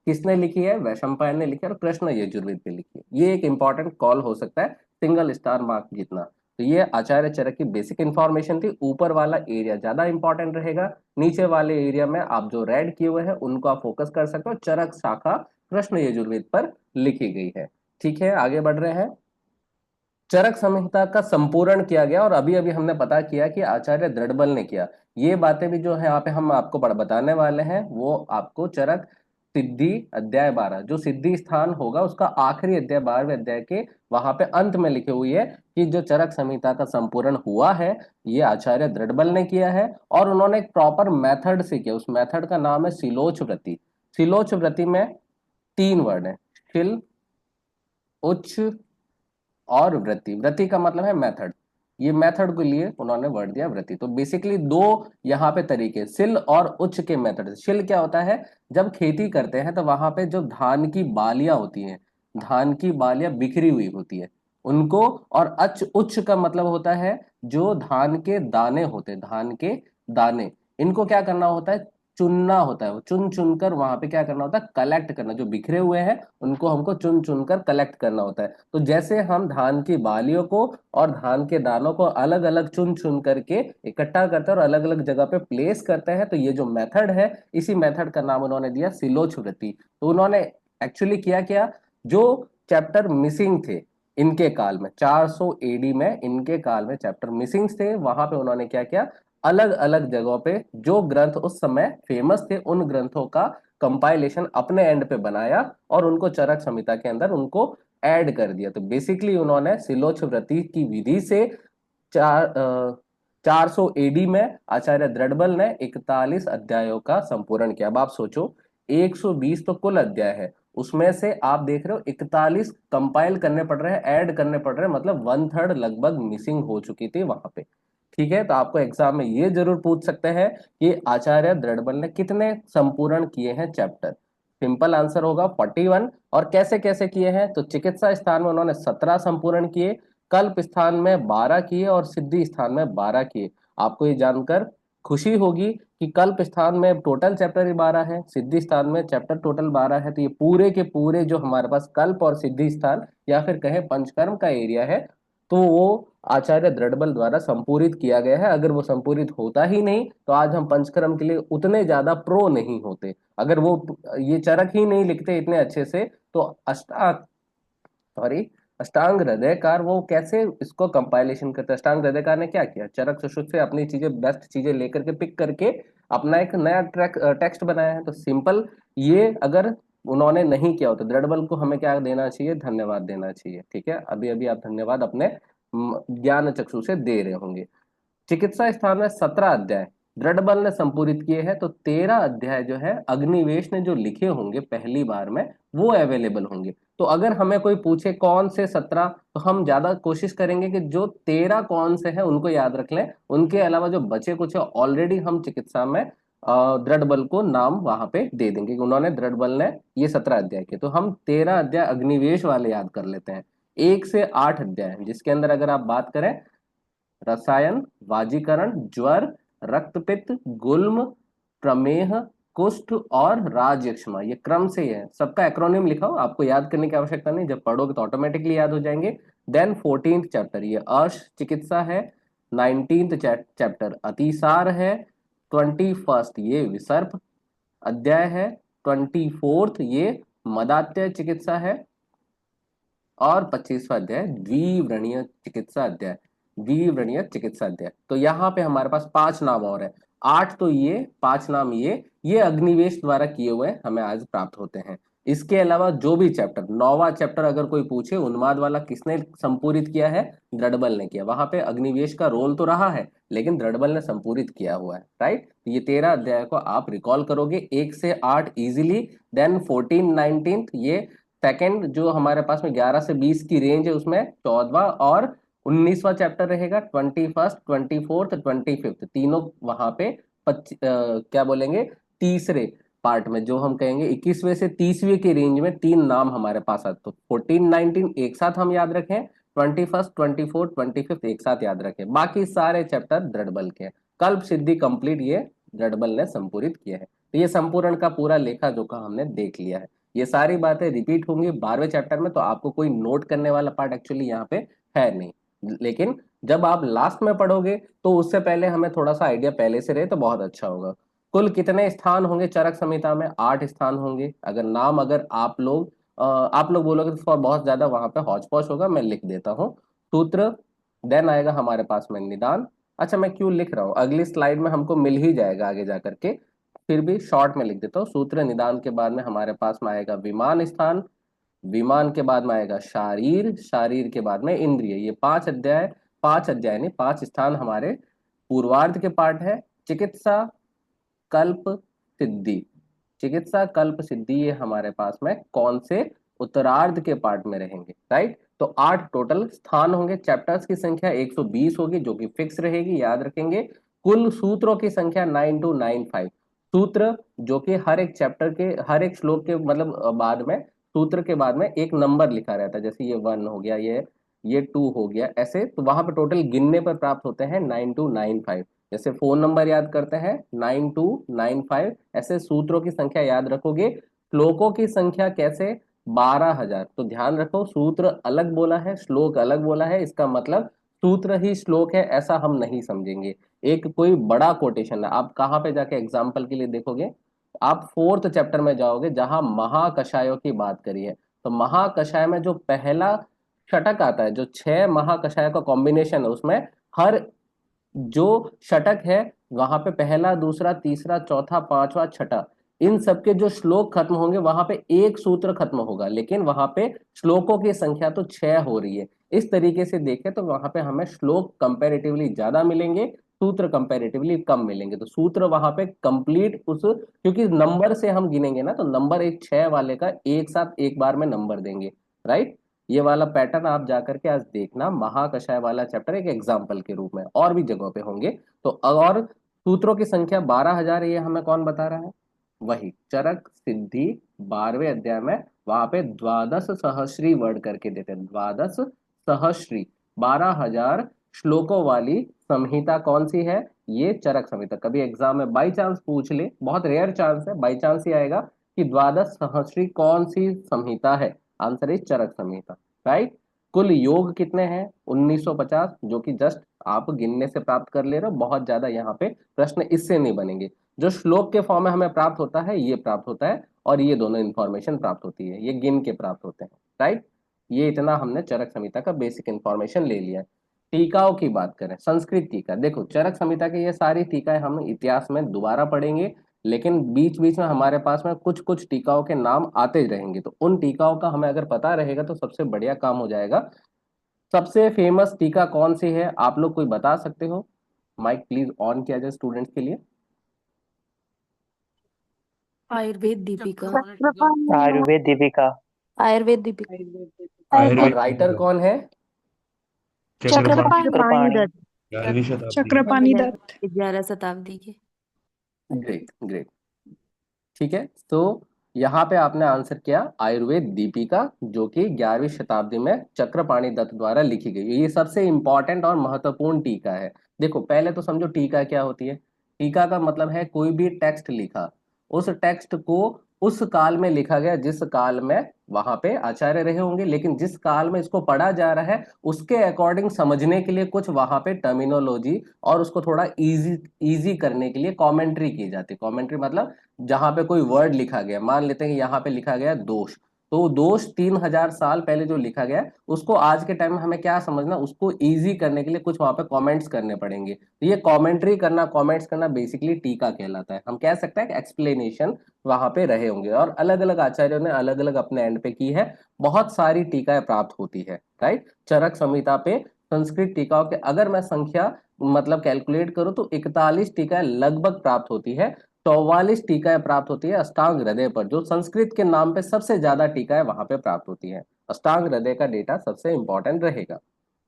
किसने लिखी है? वैशंपायन ने लिखी है, और कृष्ण यजुर्वेद ने लिखी है। ये एक इंपॉर्टेंट कॉल हो सकता है, सिंगल स्टार मार्क जितना। तो ये आचार्य चरक की बेसिक इंफॉर्मेशन थी। ऊपर वाला एरिया ज्यादा इंपॉर्टेंट रहेगा, नीचे वाले एरिया में आप जो रेड किए हुए हैं उनको आप फोकस कर सकते हो। चरक शाखा कृष्ण यजुर्वेद पर लिखी गई है। ठीक है, आगे बढ़ रहे हैं। चरक संहिता का संपूर्ण किया गया, और अभी अभी हमने पता किया कि आचार्य दृढ़बल ने किया। ये बातें भी जो है यहाँ पे हम आपको बताने वाले हैं, वो आपको चरक सिद्धि अध्याय 12, जो सिद्धि स्थान होगा उसका आखिरी अध्याय 12वें अध्याय के वहां पे अंत में लिखी हुई है कि जो चरक संहिता का संपूर्ण हुआ है, ये आचार्य दृढ़बल ने किया है। और उन्होंने एक प्रॉपर मेथड से किया, उस मेथड का नाम है सिलोच व्रति। सिलोच व्रति में तीन वर्ड है, शिल, उच्च और वृत्ति। वृत्ति का मतलब है मेथड, ये मेथड के लिए उन्होंने वर्ड दिया वृत्ति। तो बेसिकली दो यहाँ पे तरीके, सिल और उच्च के मेथड। सिल क्या होता है? जब खेती करते हैं तो वहां पे जो धान की बालियां होती हैं, धान की बालियां बिखरी हुई होती है उनको। और अच उच्च का मतलब होता है जो धान के दाने होते हैं, धान के दाने, इनको क्या करना होता है? चुनना होता है। वो चुन चुनकर वहां पे क्या करना होता है? कलेक्ट करना। जो बिखरे हुए हैं उनको हमको चुन चुनकर कलेक्ट करना होता है। तो जैसे हम धान की बालियों को और धान के दानों को अलग अलग चुन चुन करके इकट्ठा करते हैं और अलग अलग जगह पे प्लेस करते हैं, तो ये जो मेथड है, इसी मेथड का नाम उन्होंने दिया सिलोच वृत्ति। तो उन्होंने एक्चुअली किया क्या? जो चैप्टर मिसिंग थे इनके काल में, 400 एडी में इनके काल में चैप्टर मिसिंग थे, वहां पे उन्होंने क्या किया? अलग अलग जगहों पे जो ग्रंथ उस समय फेमस थे, उन ग्रंथों का कंपाइलेशन अपने एंड पे बनाया और उनको चरक संहिता के अंदर उनको ऐड कर दिया। तो बेसिकली उन्होंने सिलोच व्रति की विधि से 400 एडी में आचार्य दृढ़बल ने 41 अध्यायों का संपूर्ण किया। अब आप सोचो, 120 तो कुल अध्याय है, उसमें से आप देख रहे हो 41 कंपाइल करने पड़ रहे हैं, ऐड करने पड़ रहे हैं, मतलब वन थर्ड लगभग मिसिंग हो चुकी थी वहां पे। ठीक है, तो आपको एग्जाम में ये जरूर पूछ सकते हैं कि आचार्य दृढ़बल ने कितने संपूर्ण किए हैं चैप्टर। सिंपल आंसर होगा 41। और कैसे कैसे किए हैं? तो चिकित्सा स्थान में उन्होंने 17 संपूर्ण किए, कल्प स्थान में 12 किए, और सिद्धि स्थान में 12 किए। आपको ये जानकर खुशी होगी कि कल्प स्थान में टोटल चैप्टर ही 12 है, सिद्धि स्थान में चैप्टर टोटल 12 है। तो ये पूरे के पूरे जो हमारे पास कल्प और सिद्धि स्थान या फिर कहें पंचकर्म का एरिया है, तो वो आचार्य दृढ़बल द्वारा संपूरित किया गया है। अगर वो संपूरित होता ही नहीं तो आज हम पंचकर्म के लिए उतने ज्यादा प्रो नहीं होते। अगर वो ये चरक ही नहीं लिखते इतने अच्छे से, तो सॉरी अष्टांग हृदयकार वो कैसे इसको कंपाइलेशन करते? अष्टांग हृदयकार ने क्या किया? चरक सुश्रुत से अपनी चीजें, बेस्ट चीजें लेकर के पिक करके अपना एक नया टेक्स्ट बनाया है। तो सिंपल, ये अगर उन्होंने नहीं किया हो तो दृढ़बल को हमें क्या देना चाहिए? धन्यवाद देना चाहिए। ठीक है, अभी अभी आप धन्यवाद अपने ज्ञान चक्षु से दे रहे होंगे। चिकित्सा स्थान में 17 अध्याय दृढ़बल ने संपूरित किए हैं, तो 13 अध्याय जो है अग्निवेश ने जो लिखे होंगे पहली बार में, वो अवेलेबल होंगे। तो अगर हमें कोई पूछे कौन से 17, तो हम ज्यादा कोशिश करेंगे कि जो 13 कौन से हैं उनको याद रख लें। उनके अलावा जो बचे कुछ है ऑलरेडी हम चिकित्सा में दृढ़बल को नाम वहां पे दे देंगे कि उन्होंने, दृढ़बल ने ये 17 अध्याय के। तो हम 13 अध्याय अग्निवेश वाले याद कर लेते हैं। 1 से 8 अध्याय जिसके अंदर अगर आप बात करें, रसायन, वाजीकरण, ज्वर, रक्तपित्त, गुल्म, प्रमेह, कुष्ठ और राजयक्ष्मा, ये क्रम से है। सबका एक्रोनिम लिखा हो, आपको याद करने की आवश्यकता नहीं, जब पढ़ोगे तो ऑटोमेटिकली याद हो जाएंगे। देन 14th चैप्टर ये अर्श चिकित्सा है। 19th चैप्टर अतिसार है। 21st ये विसर्प अध्याय है। 24th ये मदात्य चिकित्सा है। और 25वां अध्याय द्विव्रणीय चिकित्सा अध्याय, द्विव्रणीय चिकित्सा अध्याय। तो यहाँ पे हमारे पास 5 नाम और है, 8 तो ये, 5 नाम ये अग्निवेश द्वारा किए हुए हमें आज प्राप्त होते हैं। इसके अलावा जो भी चैप्टर, 9वां चैप्टर अगर कोई पूछे उन्माद वाला किसने संपूरित किया है? दृढ़बल ने किया। वहां पे अग्निवेश का रोल तो रहा है, लेकिन दृढ़बल ने संपूरित किया हुआ है। राइट, ये 13 अध्याय को आप रिकॉल करोगे 1 से 8 इजिली। देन 14, 19 ये सेकंड जो हमारे पास में 11 से 20 की रेंज है, उसमें 14वां और 19वां चैप्टर रहेगा। 21st, 24th, 25th तीनों वहां पे क्या बोलेंगे, तीसरे पार्ट में, जो हम कहेंगे 21वें से 30वें की रेंज में तीन नाम हमारे पास आते, तो 14 19 एक साथ हम याद रखें, 21st 24 25 एक साथ याद रखें, बाकी सारे चैप्टर दृढ़ बल के हैं। कल्प सिद्धि कंप्लीट ये दृढ़ बल ने संपूरित किया है। तो ये संपूर्ण का पूरा लेखा जोखा हमने देख लिया है। ये सारी बातें रिपीट होंगी 12वें चैप्टर में, तो आपको कोई नोट करने वाला पार्ट एक्चुअली यहाँ पे है नहीं, लेकिन जब आप लास्ट में पढ़ोगे तो उससे पहले हमें थोड़ा सा आइडिया पहले से रहे तो बहुत अच्छा होगा। कुल कितने स्थान होंगे चरक संहिता में? 8 स्थान होंगे। अगर नाम अगर आप लोग बोलोगे तो बहुत ज्यादा वहां पे हौच पौच होगा, मैं लिख देता हूँ। सूत्र, देन आएगा हमारे पास में निदान। अच्छा, मैं क्यों लिख रहा हूँ, अगली स्लाइड में हमको मिल ही जाएगा आगे जा करके, फिर भी शॉर्ट में लिख देता हूँ। सूत्र निदान के बाद में हमारे पास में आएगा विमान स्थान, विमान के बाद में आएगा शारीर, शारीर के बाद में इंद्रिय। ये 5 अध्याय, 5 अध्याय नहीं 5 स्थान हमारे पूर्वार्ध के पार्ट है। चिकित्सा कल्प सिद्धि, चिकित्सा कल्प सिद्धि ये हमारे पास में कौन से उत्तरार्ध के पार्ट में रहेंगे, राइट। तो 8 टोटल स्थान होंगे। चैप्टर्स की संख्या 120 होगी जो कि फिक्स रहेगी, याद रखेंगे। कुल सूत्रों की संख्या 9295 सूत्र, जो कि हर एक चैप्टर के हर एक श्लोक के मतलब बाद में सूत्र के बाद में एक नंबर लिखा रहता है, जैसे ये 1 हो गया, ये 2 हो गया, ऐसे। तो वहां पे टोटल गिनने पर प्राप्त होते हैं 9295। जैसे फोन नंबर याद करते हैं 9295, ऐसे सूत्रों की संख्या याद रखोगे। श्लोकों की संख्या कैसे? 12,000। तो ध्यान रखो, सूत्र अलग बोला है, श्लोक अलग बोला है, इसका मतलब सूत्र ही श्लोक है ऐसा हम नहीं समझेंगे। एक कोई बड़ा कोटेशन है, आप कहाँ पे जाके एग्जाम्पल के लिए देखोगे, आप 4th चैप्टर में जाओगे जहां महाकषायों की बात करी है। तो महाकषाय में जो पहला षटक आता है, जो 6 महाकषाय का कॉम्बिनेशन है, उसमें हर जो षटक है वहां पे पहला दूसरा तीसरा चौथा पांचवा छठा, इन सबके जो श्लोक खत्म होंगे वहां पे एक सूत्र खत्म होगा, लेकिन वहां पे श्लोकों की संख्या तो 6 हो रही है। इस तरीके से देखें तो वहां पे हमें श्लोक कंपैरेटिवली ज्यादा मिलेंगे, सूत्र कंपैरेटिवली कम मिलेंगे। तो सूत्र वहां पे कंप्लीट उस, क्योंकि नंबर से हम गिनेंगे ना, तो नंबर एक 6 वाले का एक साथ एक बार में नंबर देंगे, राइट। ये वाला पैटर्न आप जाकर के आज देखना, महाकषाय वाला चैप्टर एक एग्जाम्पल के रूप में, और भी जगहों पे होंगे। तो और सूत्रों की संख्या 12,000 ये हमें कौन बता रहा है? वही चरक सिद्धि 12वें अध्याय में, वहां पे द्वादश सहस्री वर्ड करके देते हैं, द्वादश सहस्री, 12,000 श्लोकों वाली संहिता कौन सी है? ये चरक संहिता। कभी एग्जाम में बाई चांस पूछ ले, बहुत रेयर चांस है, बाई चांस ही आएगा कि द्वादश सहस्री कौन सी संहिता है, answer is Charak Samhita, right. कुल योग कितने हैं? 1950, जो कि जस्ट आप गिनने से प्राप्त कर ले रहे हो, बहुत ज्यादा यहाँ पे प्रश्न इससे नहीं बनेंगे। जो श्लोक के फॉर्म में हमें प्राप्त होता है ये प्राप्त होता है, और ये दोनों इंफॉर्मेशन प्राप्त होती है, ये गिन के प्राप्त होते हैं, राइट। ये इतना हमने चरक संहिता का बेसिक इंफॉर्मेशन ले लिया। टीकाओं की बात करें, संस्कृत टीका, देखो चरक संहिता के ये सारी टीकाएं हम इतिहास में दोबारा पढ़ेंगे, लेकिन बीच बीच में हमारे पास में कुछ कुछ टीकाओं के नाम आते रहेंगे, तो उन टीकाओं का हमें अगर पता रहेगा तो सबसे बढ़िया काम हो जाएगा। सबसे फेमस टीका कौन सी है, आप लोग कोई बता सकते हो? माइक प्लीज ऑन किया जाए स्टूडेंट्स के लिए। आयुर्वेद दीपिका। आयुर्वेद दीपिका। आयुर्वेद दीपिका। और आयुर्वेद राइटर कौन है? चक्रपाणि। दत्त 11वीं शताब्दी। चक्रपाणि दत्त। 11 शताब्दी के। ग्रेट ग्रेट, ठीक है। तो यहाँ पे आपने आंसर किया आयुर्वेद दीपिका, जो कि 11वीं शताब्दी में चक्रपाणि दत्त द्वारा लिखी गई है। ये सबसे इंपॉर्टेंट और महत्वपूर्ण टीका है। देखो पहले तो समझो टीका क्या होती है। टीका का मतलब है कोई भी टेक्स्ट लिखा, उस टेक्स्ट को उस काल में लिखा गया जिस काल में वहां पे आचार्य रहे होंगे, लेकिन जिस काल में इसको पढ़ा जा रहा है उसके अकॉर्डिंग समझने के लिए कुछ वहां पे टर्मिनोलॉजी और उसको थोड़ा इजी इजी करने के लिए कमेंट्री की जाती है। कमेंट्री मतलब जहां पे कोई वर्ड लिखा गया, मान लेते हैं कि यहाँ पे लिखा गया दोष, तो दोष 3,000 साल पहले जो लिखा गया है उसको आज के टाइम में हमें क्या समझना, उसको इजी करने के लिए कुछ वहां पे कमेंट्स करने पड़ेंगे। तो ये कमेंट्री करना, कमेंट्स करना बेसिकली टीका कहलाता है। हम कह सकते हैं कि एक्सप्लेनेशन वहां पे रहे होंगे, और अलग अलग आचार्यों ने अलग अलग अपने एंड पे की है। बहुत सारी टीकाएं प्राप्त होती है, राइट। चरक संहिता पे संस्कृत टीकाओं के अगर मैं संख्या मतलब कैलकुलेट करूं तो 41 टीकाएं लगभग प्राप्त होती है। 44 टीकाएं प्राप्त होती है अष्टांग हृदय पर, जो संस्कृत के नाम पे सबसे ज्यादा टीकाएं वहां पे प्राप्त होती है। अष्टांग हृदय का डेटा सबसे इंपॉर्टेंट रहेगा।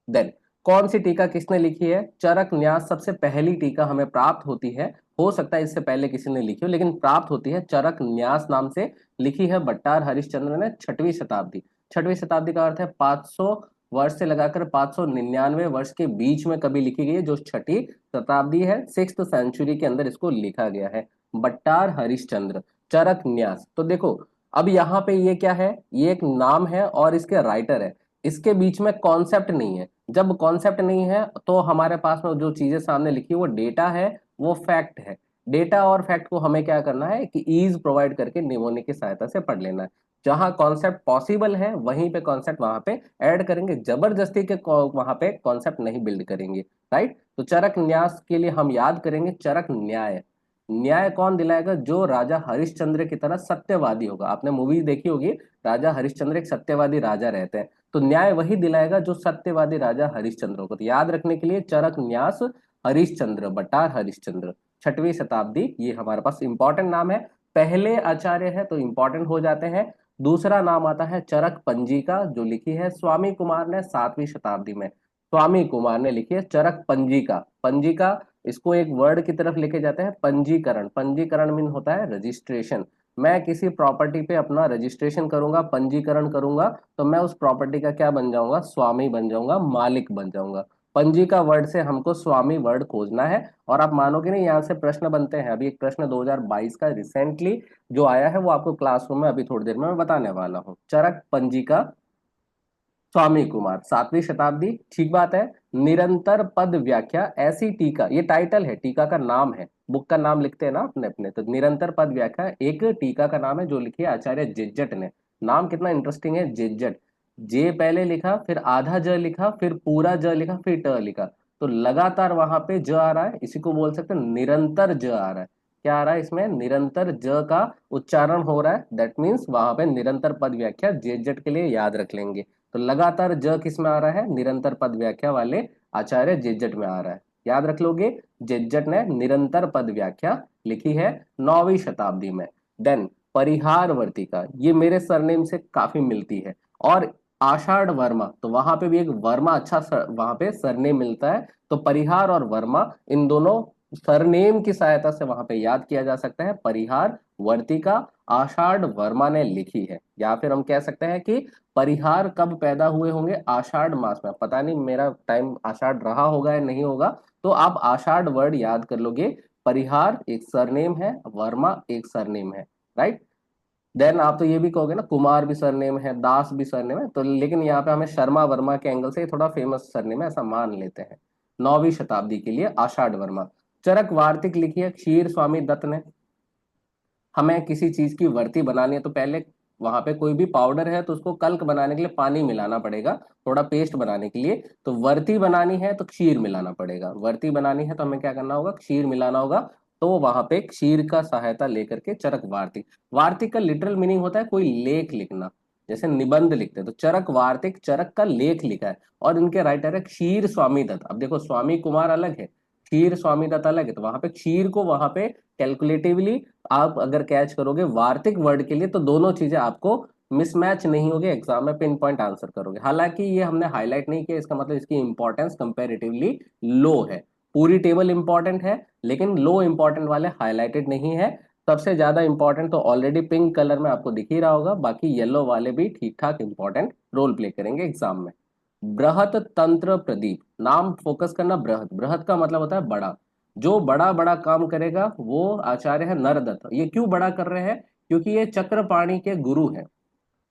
देन कौन सी टीका किसने लिखी है? चरक न्यास सबसे पहली टीका हमें प्राप्त होती है, हो सकता है इससे पहले किसी ने लिखी हो, लेकिन प्राप्त होती है चरक न्यास नाम से, लिखी है भट्टार हरिश्चंद्र ने 6वीं शताब्दी। 6वीं शताब्दी का अर्थ है 500 वर्ष से लगाकर 599 वर्ष के बीच में कभी लिखी गई है, जो 6वीं शताब्दी है, 6th सेंचुरी के अंदर इसको लिखा गया है। भट्टार हरिश्चंद्र, चरक न्यास। तो देखो अब यहाँ पे ये क्या है, ये एक नाम है और इसके राइटर है, इसके बीच में कॉन्सेप्ट नहीं है। जब कॉन्सेप्ट नहीं है तो हमारे पास में जो चीजें सामने लिखी वो डेटा है, वो फैक्ट है। डेटा और फैक्ट को हमें क्या करना है कि ईज प्रोवाइड करके निमोनिक की सहायता से पढ़ लेना है। जहां कॉन्सेप्ट पॉसिबल है वहीं पे कॉन्सेप्ट वहां पे ऐड करेंगे, जबरदस्ती के वहां पे कॉन्सेप्ट नहीं बिल्ड करेंगे। राइट, तो चरक न्यास के लिए हम याद करेंगे चरक न्याय। न्याय कौन दिलाएगा? जो राजा हरिश्चंद्र की तरह सत्यवादी होगा। आपने मूवी देखी होगी, राजा हरिश्चंद्र एक सत्यवादी राजा रहते हैं, तो न्याय वही दिलाएगा जो सत्यवादी राजा हरिश्चंद्र को। तो याद रखने के लिए चरक न्यास हरिश्चंद्र, भट्टार हरिश्चंद्र, 6वीं शताब्दी, ये हमारे पास इंपॉर्टेंट नाम है। पहले आचार्य है तो इंपॉर्टेंट हो जाते हैं। दूसरा नाम आता है चरक पंजिका, जो लिखी है स्वामी कुमार ने 7वीं शताब्दी में। स्वामी कुमार ने लिखी है चरक पंजिका। पंजिका इसको एक वर्ड की तरफ लेके जाते हैं, पंजीकरण। पंजीकरण मीन होता है रजिस्ट्रेशन। मैं किसी प्रॉपर्टी पे अपना रजिस्ट्रेशन करूंगा, पंजीकरण करूंगा, तो मैं उस प्रॉपर्टी का क्या बन जाऊंगा? स्वामी बन जाऊंगा, मालिक बन जाऊंगा। पंजी का वर्ड से हमको स्वामी वर्ड खोजना है। और आप मानोगे नहीं, यहाँ से प्रश्न बनते हैं। अभी एक प्रश्न 2022 का रिसेंटली जो आया है वो आपको क्लासरूम में अभी थोड़ी देर में मैं बताने वाला हूँ। चरक पंजिका, स्वामी कुमार, 7वीं शताब्दी। ठीक बात है। निरंतर पद व्याख्या, ऐसी टीका, ये टाइटल है, टीका का नाम है, बुक का नाम लिखते हैं ना अपने अपने, तो निरंतर पद व्याख्या एक टीका का नाम है जो लिखी है आचार्य जिज्जट ने। नाम कितना इंटरेस्टिंग है, जिज्जट। जे पहले लिखा, फिर आधा ज लिखा, फिर पूरा ज लिखा, फिर ट लिखा, तो लगातार वहां पे ज आ रहा है, इसी को बोल सकते हैं निरंतर ज आ रहा है। क्या आ रहा है इसमें? निरंतर ज का उच्चारण हो रहा है, दैट मीन्स वहां पे निरंतर पद व्याख्या जिज्जट के लिए याद रख लेंगे। तो लगातार ज किस में आ रहा है? निरंतर पद व्याख्या वाले आचार्य जिज्जट में आ रहा है, याद रख लोगे। जिज्जट ने निरंतर पद व्याख्या लिखी है 9वीं शताब्दी में। देन परिहार वर्तिका, ये मेरे सरनेम से काफी मिलती है। और आषाढ़ वर्मा, तो वहां पे भी एक वर्मा अच्छा वहां पे सरनेम मिलता है, तो परिहार और वर्मा इन दोनों सरनेम की सहायता से वहां पे याद किया जा सकता है। परिहार वर्तिका आषाढ़ वर्मा ने लिखी है। या फिर हम कह सकते हैं कि परिहार कब पैदा हुए होंगे? आषाढ़ मास में। पता नहीं मेरा टाइम आषाढ़ रहा होगा या नहीं होगा, तो आप आषाढ़ वर्ड याद कर लोगे। परिहार एक सरनेम है, वर्मा एक सरनेम है। राइट, देन आप तो ये भी कहोगे ना कुमार भी सरनेम है, दास भी सरनेम है, तो लेकिन यहाँ पे हमें शर्मा वर्मा के एंगल से थोड़ा फेमस सरनेम है, ऐसा मान लेते हैं। 9वीं शताब्दी के लिए आषाढ़ वर्मा। चरक वार्तिक लिखी है क्षीर स्वामी दत्त ने। हमें किसी चीज की वर्ती बनानी है तो पहले वहां पे कोई भी पाउडर है तो उसको कल्क बनाने के लिए पानी मिलाना पड़ेगा, थोड़ा पेस्ट बनाने के लिए। तो वर्ती बनानी है तो क्षीर मिलाना पड़ेगा, वर्ती बनानी है तो हमें क्या करना होगा? क्षीर मिलाना होगा। तो वहां पे क्षीर का सहायता लेकर के चरक वार्तिक। वार्तिक का लिटरल मीनिंग होता है कोई लेख लिखना, जैसे निबंध लिखते हैं, तो चरक वार्तिक चरक का लेख लिखा है। और इनके राइटर है क्षीर स्वामी दत्त। अब देखो स्वामी कुमार अलग है, क्षीर स्वामी दत्त अलग है, तो वहां पे क्षीर को वहां पे कैलकुलेटिवली आप अगर कैच करोगे वार्तिक वर्ड के लिए, तो दोनों चीजें आपको मिसमैच नहीं होगी, एग्जाम में पिन पॉइंट आंसर करोगे। हालांकि ये हमने हाईलाइट नहीं किया, इसका मतलब इसकी इंपॉर्टेंस कंपैरेटिवली लो है। पूरी टेबल इंपॉर्टेंट है लेकिन लो इंपॉर्टेंट वाले हाईलाइटेड नहीं है। सबसे ज्यादा इंपॉर्टेंट तो ऑलरेडी पिंक कलर में आपको दिख ही रहा होगा, बाकी येलो वाले भी ठीक ठाक इंपॉर्टेंट रोल प्ले करेंगे एग्जाम में। बृहत तंत्र प्रदीप, नाम फोकस करना, बृहत, बृहत का मतलब होता है बड़ा। जो बड़ा बड़ा काम करेगा वो आचार्य है नरदत्त। ये क्यों बड़ा कर रहे हैं? क्योंकि ये चक्रपाणी के गुरु हैं।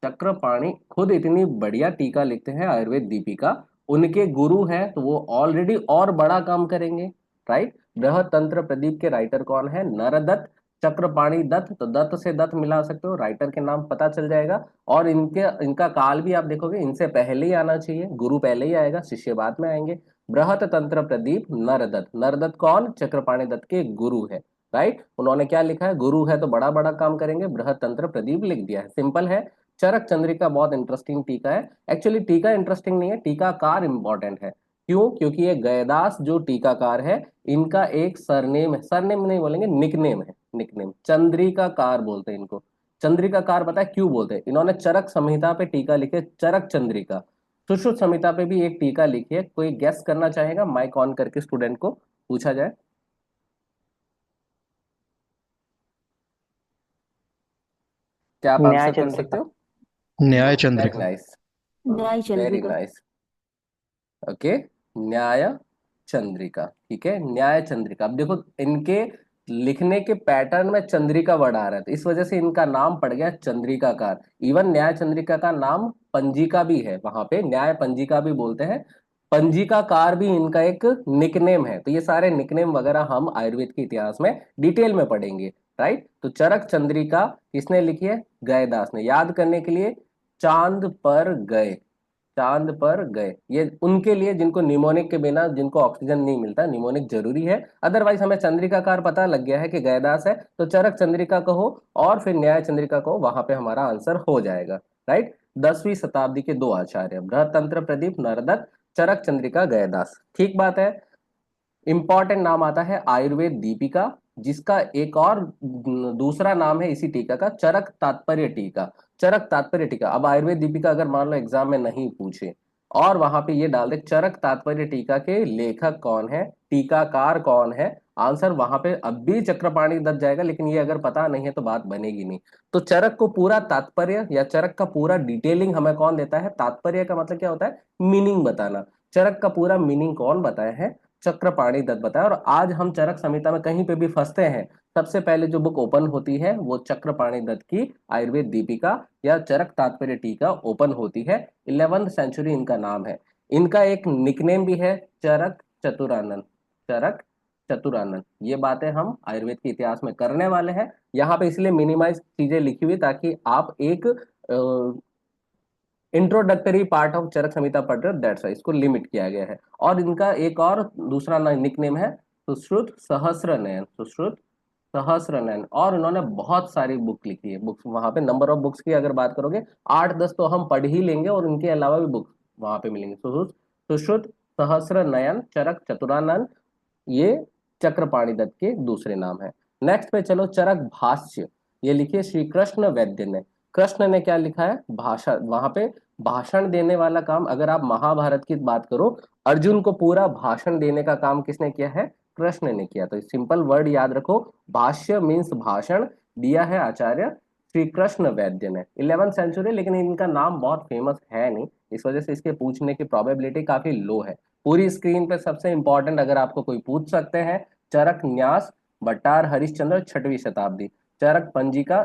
चक्रपाणी खुद इतनी बढ़िया टीका लिखते हैं आयुर्वेद दीपिका, उनके गुरु हैं, तो वो ऑलरेडी और बड़ा काम करेंगे। राइट, बृहत तंत्र प्रदीप के राइटर कौन है? नरदत्त, चक्रपाणी दत्त, तो दत्त से दत्त मिला सकते हो, राइटर के नाम पता चल जाएगा। और इनके इनका काल भी आप देखोगे इनसे पहले ही आना चाहिए, गुरु पहले ही आएगा, शिष्य बाद में आएंगे। बृहत तंत्र प्रदीप नरदत्त। नरदत्त कौन? चक्रपाणी दत्त के गुरु है। राइट, उन्होंने क्या लिखा है? गुरु है तो बड़ा बड़ा काम करेंगे, बृहत तंत्र प्रदीप लिख दिया है, सिंपल है। चरक चंद्रिका बहुत इंटरेस्टिंग टीका है। एक्चुअली टीका इंटरेस्टिंग नहीं है, टीकाकार इंपॉर्टेंट है। क्यों? क्योंकि ये गयदास जो टीकाकार है इनका एक सरनेम है, सरनेम नहीं बोलेंगे, निकनेम है, निकनेम। चंद्रिकाकार बोलते हैं इनको। चंद्रिकाकार पता है क्यों बोलते हैं? इन्होंने चरक संहिता पे टीका लिखे, चरक चंद्रिका। सुश्रुत संहिता पे भी एक टीका लिखी है, कोई गेस करना चाहेगा? माइक ऑन करके स्टूडेंट को पूछा जाए। क्या आप न्याय आंसर कर सकते चंद्रिका। हो? न्याय वेरी चंद्रिका। नाइस, न्याय वेरी चंद्रिका। नाइस। ओके, न्याय चंद्रिका, ठीक है, न्याय चंद्रिका। अब देखो इनके लिखने के पैटर्न में चंद्रिका वर्ड आ रहा है, तो इस वजह से इनका नाम पड़ गया चंद्रिकाकार। इवन न्याय चंद्रिका का नाम पंजिका भी है, वहां पे न्याय पंजिका भी बोलते हैं, पंजिकाकार भी इनका एक निकनेम है। तो ये सारे निकनेम वगैरह हम आयुर्वेद के इतिहास में डिटेल में पढ़ेंगे, राइट। तो चरक चंद्रिका किसने लिखी है? गयदास ने। याद करने के लिए, चांद पर गए, चांद पर गए, ये उनके लिए जिनको निमोनिक के बिना, जिनको ऑक्सीजन नहीं मिलता, निमोनिक जरूरी है। अदरवाइज हमें चंद्रिकाकार पता लग गया है कि गयदास है, तो चरक चंद्रिका कहो और फिर न्याय चंद्रिका कहो, वहां पे हमारा आंसर हो जाएगा, राइट। 10वीं शताब्दी के दो आचार्य, बृहतंत्र प्रदीप नरदत्त, चरक चंद्रिका गयदास, ठीक बात है। इंपॉर्टेंट नाम आता है आयुर्वेद दीपिका, जिसका एक और दूसरा नाम है इसी टीका का, चरक तात्पर्य टीका। चरक तात्पर्य टीका। अब आयुर्वेद दीपिका अगर मान लो एग्जाम में नहीं पूछे और वहां पे ये डाल दे चरक तात्पर्य टीका के लेखक कौन है, टीकाकार कौन है, आंसर वहां पे अब भी चक्रपाणी दत्त जाएगा, लेकिन ये अगर पता नहीं है तो बात बनेगी नहीं। तो चरक को पूरा तात्पर्य या चरक का पूरा डिटेलिंग हमें कौन देता है? तात्पर्य का मतलब क्या होता है? मीनिंग बताना। चरक का पूरा मीनिंग कौन बताया है? चक्रपाणी दत्त बताया। और आज हम चरक संहिता में कहीं पे भी फंसते हैं, सबसे पहले जो बुक ओपन होती है वो चक्रपाणी दत्त की आयुर्वेद दीपिका या चरक तात्पर्य टीका ओपन होती है। 11वीं सेंचुरी इनका नाम है। इनका एक निकनेम भी है, चरक चतुरानन, चरक चतुरानन। ये बातें हम आयुर्वेद के इतिहास में करने वाले हैं। यहाँ पे इसलिए मिनिमाइज चीजें लिखी हुई ताकि आप एक इंट्रोडक्टरी पार्ट ऑफ चरक संहिता पढ़ रहे हो, दैट्स इसको लिमिट किया गया है। और इनका एक और दूसरा निकनेम है सुश्रुत सहस्र नयन, सुश्रुत सहस्र नयन। और इन्होंने बहुत सारी बुक लिखी है, बुक्स वहां पे नंबर ऑफ बुक्स की अगर बात करोगे 8-10 तो हम पढ़ ही लेंगे, और इनके अलावा भी बुक्स वहां पे मिलेंगे। सुश्रुत सुश्रुत सहस्र नयन, चरक चतुरानन, ये चक्रपाणी दत्त के दूसरे नाम है। नेक्स्ट पे चलो, चरक भाष्य। ये लिखिए श्री कृष्ण वैद्य ने। कृष्ण ने क्या लिखा है? भाषा, वहां पे भाषण देने वाला काम, अगर आप महाभारत की बात करो, अर्जुन को पूरा भाषण देने का काम किसने किया है? कृष्ण ने किया। तो सिंपल वर्ड याद रखो, भाष्य मीन्स भाषण, दिया है आचार्य श्री कृष्ण वैद्य ने। 11वीं सेंचुरी, लेकिन इनका नाम बहुत फेमस है नहीं, इस वजह से इसके पूछने की प्रोबेबिलिटी काफी लो है। पूरी स्क्रीन पे सबसे इंपॉर्टेंट अगर आपको कोई पूछ सकते हैं, चरक न्यास भट्टार हरिश्चंद्र 6वीं शताब्दी, चरक पंजिका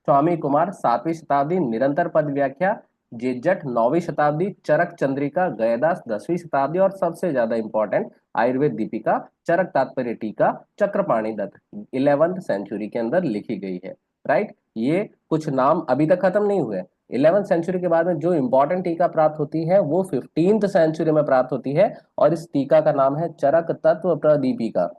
स्वामी कुमार 7वीं शताब्दी, निरंतर पद व्याख्या जेजट 9वीं शताब्दी, चरक चंद्रिका गयदास 10वीं शताब्दी, और सबसे ज्यादा इंपॉर्टेंट आयुर्वेद दीपिका चरक तात्पर्य टीका चक्रपाणी दत्त 11वीं सेंचुरी के अंदर लिखी गई है, राइट। ये कुछ नाम अभी तक खत्म नहीं हुए। 11वीं सेंचुरी के बाद में जो इंपॉर्टेंट टीका प्राप्त होती है वो 15वीं सेंचुरी में प्राप्त होती है, और इस टीका का नाम है चरक तत्व प्रदीपिका।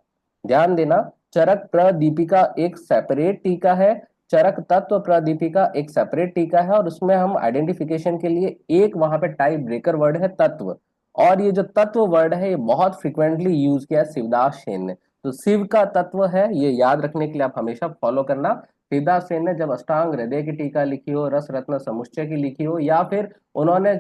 ध्यान देना, चरक प्रदीपिका एक सेपरेट टीका है, चरक तत्व प्रदीपिका एक सेपरेट टीका है, और उसमें हम आइडेंटिफिकेशन के लिए एक वहां पे टाइप ब्रेकर वर्ड है तत्व। और ये जो तत्व वर्ड है ये बहुत फ्रिक्वेंटली यूज किया शिवदास सेन ने। तो शिव का तत्व है, ये याद रखने के लिए आप हमेशा फॉलो करना। शिवदास सेन ने जब अष्टांग हृदय की टीका लिखी हो, रस रत्न समुच्चय की लिखी हो, या फिर उन्होंने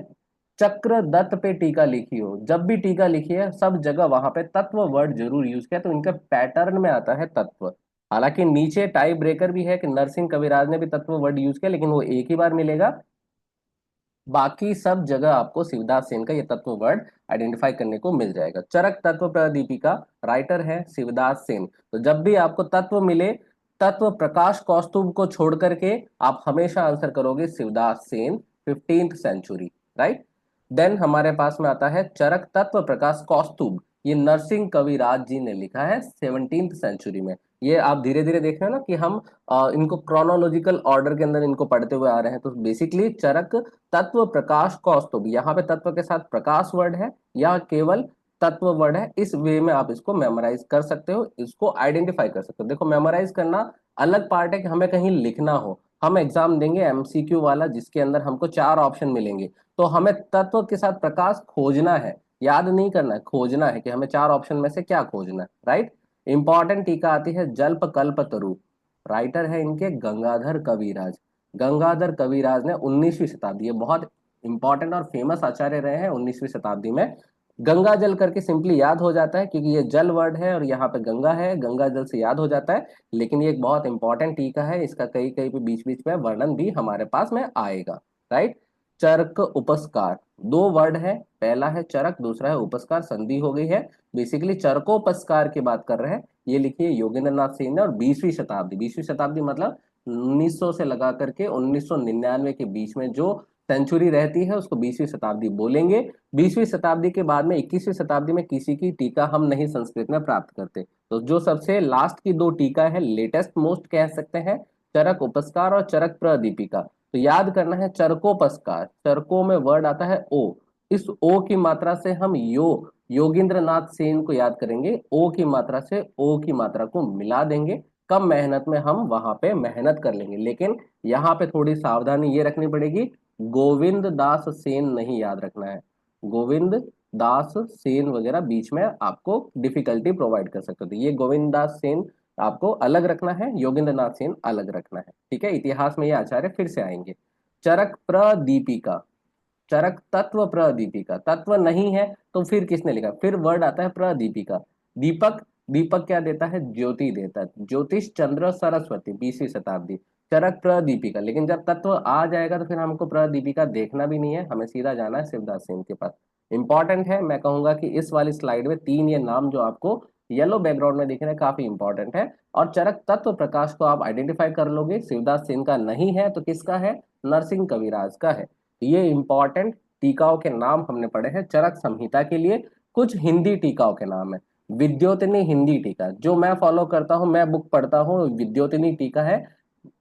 चक्र दत्त पे टीका लिखी हो, जब भी टीका लिखी है सब जगह वहां पे तत्व वर्ड जरूर यूज किया, तो इनका पैटर्न में आता है तत्व। हालांकि नीचे टाई ब्रेकर भी है कि नरसिंह कविराज ने भी तत्व वर्ड यूज किया, लेकिन वो एक ही बार मिलेगा, बाकी सब जगह आपको शिवदास सेन का ये तत्व वर्ड आइडेंटिफाई करने को मिल जाएगा। चरक तत्व प्रदीपिका, राइटर है शिवदास सेन। तो जब भी आपको तत्व मिले, तत्व प्रकाश कौस्तुभ को छोड़ करके आप हमेशा आंसर करोगे Shivdas Sen, 15th century, right. Then हमारे पास में आता है चरक तत्व प्रकाश कौस्तुभ, ये नरसिंह कविराज जी ने लिखा है 17th सेंचुरी में। ये आप धीरे धीरे देख रहे हो ना कि हम इनको क्रोनोलॉजिकल ऑर्डर के अंदर इनको पढ़ते हुए आ रहे हैं। तो बेसिकली चरक तत्व प्रकाश कौस्तुभ, यहाँ पे तत्व के साथ प्रकाश वर्ड है या केवल तत्व वर्ड है, इस वे में आप इसको मेमोराइज कर सकते हो, इसको आइडेंटिफाई कर सकते हो। देखो मेमोराइज करना अलग पार्ट है कि हमें कहीं लिखना हो। हम एग्जाम देंगे एमसीक्यू वाला जिसके अंदर हमको 4 ऑप्शन मिलेंगे, तो हमें तत्व के साथ प्रकाश खोजना है, याद नहीं करना है, खोजना है कि हमें 4 ऑप्शन में से क्या खोजना है, राइट। इंपॉर्टेंट टीका आती है जल्प कल्प तरु, राइटर है इनके गंगाधर कविराज। गंगाधर कविराज ने 19वीं शताब्दी, ये बहुत इंपॉर्टेंट और फेमस आचार्य रहे हैं 19वीं शताब्दी में। गंगा जल करके सिंपली याद हो जाता है क्योंकि ये जल वर्ड है और यहाँ पे गंगा है, गंगा जल से याद हो जाता है। लेकिन ये एक बहुत इंपॉर्टेंट टीका है, इसका कई कई पे बीच बीच में वर्णन भी हमारे पास में आएगा। राइट। चरक उपस्कार, दो वर्ड है, पहला है चरक, दूसरा है उपस्कार, संधि हो गई है। बेसिकली चरकोपस्कार की बात कर रहे हैं। ये लिखिए योगेंद्र नाथ सेन ने, और 20वीं शताब्दी, 20वीं शताब्दी मतलब 1900 से लगा करके 1999 के बीच में जो सेंचुरी रहती है उसको 20वीं शताब्दी बोलेंगे। 20वीं शताब्दी के बाद में 21वीं शताब्दी में किसी की टीका हम नहीं संस्कृत में प्राप्त करते। तो जो सबसे लास्ट की दो टीका है, लेटेस्ट मोस्ट कह सकते हैं, चरक उपस्कार और चरक प्रदीपिका। तो याद करना है चरकोपस्कार, चरको में वर्ड आता है ओ, इस ओ की मात्रा से हम योगेंद्र नाथ सेन को याद करेंगे, ओ की मात्रा से ओ की मात्रा को मिला देंगे। कम मेहनत में हम वहां पे मेहनत कर लेंगे, लेकिन यहाँ पे थोड़ी सावधानी ये रखनी पड़ेगी, गोविंद दास सेन नहीं याद रखना है। गोविंद दास सेन वगैरह बीच में आपको डिफिकल्टी प्रोवाइड कर सकते थे, ये गोविंद दास सेन आपको अलग रखना है, योगेंद्र नाथ सेन अलग रखना है। ठीक है, इतिहास में ये आचार्य फिर से आएंगे। चरक प्रदीपिका, चरक तत्व प्रदीपिका, तत्व नहीं है तो फिर किसने लिखा, फिर वर्ड आता है प्रदीपिका। दीपक, दीपक क्या देता है, ज्योति देता है, ज्योतिष चंद्र सरस्वती 20वीं शताब्दी, चरक प्रदीपिका। लेकिन जब तत्व आ जाएगा तो फिर हमको प्रदीपिका देखना भी नहीं है, हमें सीधा जाना है शिवदास सेन के पास। इंपॉर्टेंट है, मैं कहूंगा कि इस वाली स्लाइड में तीन ये नाम जो आपको येलो बैकग्राउंड में दिख रहे हैं काफी इंपॉर्टेंट है। और चरक तत्व प्रकाश को आप आइडेंटिफाई कर लोगे, शिवदास सेन का नहीं है तो किसका है, नरसिंह कविराज का है। ये इंपॉर्टेंट टीकाओं के नाम हमने पढ़े हैं। चरक संहिता के लिए कुछ हिंदी टीकाओं के नाम है। विद्योतनी हिंदी टीका जो मैं फॉलो करता हूँ, मैं बुक पढ़ता हूँ, विद्योतनी टीका है,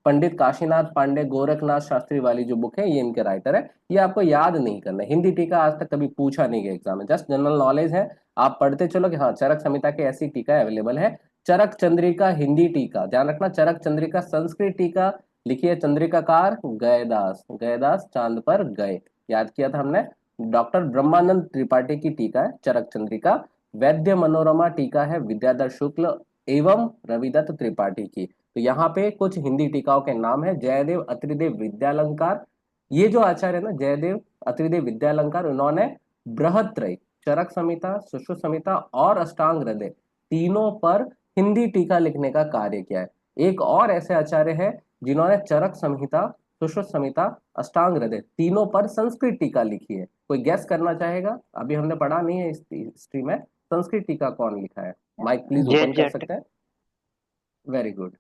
पंडित काशीनाथ पांडे गोरखनाथ शास्त्री वाली जो बुक है ये इनके राइटर है। ये आपको याद नहीं करना है, हिंदी टीका आज तक कभी पूछा नहीं गया एग्जाम में, जस्ट जनरल नॉलेज है, आप पढ़ते चलो कि हाँ चरक संहिता के ऐसी टीका अवेलेबल है। चरक चंद्रिका हिंदी टीका, ध्यान रखना, चरक चंद्रिका संस्कृत टीका लिखिए, चंद्रिकाकार गयदास, गयदास चांद पर गए, याद किया था हमने। डॉक्टर ब्रह्मानंद त्रिपाठी की टीका है चरक चंद्रिका। वैद्य मनोरमा टीका है विद्याधर शुक्ल एवं रविदत्त त्रिपाठी की। तो यहाँ पे कुछ हिंदी टीकाओं के नाम है, जयदेव अत्रिदेव विद्यालंकार। ये जो आचार्य है ना जयदेव अत्रिदेव विद्यालंकार, उन्होंने बृहत्रय, चरक संहिता, सुश्रुत संहिता और अष्टांग हृदय तीनों पर हिंदी टीका लिखने का कार्य किया है। एक और ऐसे आचार्य है जिन्होंने चरक संहिता, सुश्रुत संहिता, अष्टांग हृदय तीनों पर संस्कृत टीका लिखी है। कोई गैस करना चाहेगा, अभी हमने पढ़ा नहीं है इस हिस्ट्री में, संस्कृत टीका कौन लिखा है, माइक प्लीज ओपन कर जट। सकते हैं। वेरी गुड,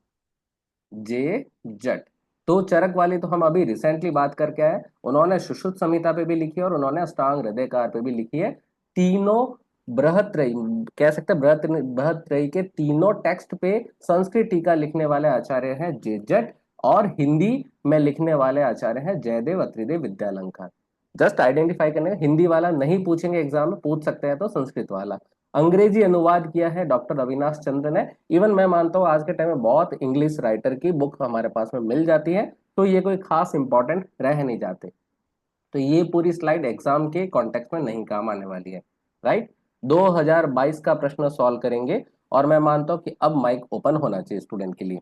जे जट। तो चरक वाली तो हम अभी रिसेंटली बात करके आए, उन्होंने सुश्रुत संहिता पे भी लिखी है और उन्होंने अष्टांग हृदयकार पे भी लिखी है। तीनों बृहत्रयी कह सकते हैं, बृहत्रयी के तीनों टेक्स्ट पे संस्कृत टीका लिखने वाले आचार्य हैं जे जट, और हिंदी में लिखने वाले आचार्य हैं जयदेव अत्रिदेव विद्यालंकार। जस्ट आइडेंटिफाई करने, हिंदी वाला नहीं पूछेंगे एग्जाम में, पूछ सकते हैं तो संस्कृत वाला। अंग्रेजी अनुवाद किया है डॉक्टर अविनाश चंद्र ने। इवन मैं मानता हूँ आज के टाइम में बहुत इंग्लिश राइटर की बुक हमारे पास में मिल जाती है, तो ये कोई खास इंपॉर्टेंट रह नहीं जाते। तो ये पूरी स्लाइड एग्जाम के कॉन्टेक्स्ट में नहीं काम आने वाली है। राइट, 2022 का प्रश्न सॉल्व करेंगे, और मैं मानता हूँ कि अब माइक ओपन होना चाहिए स्टूडेंट के लिए।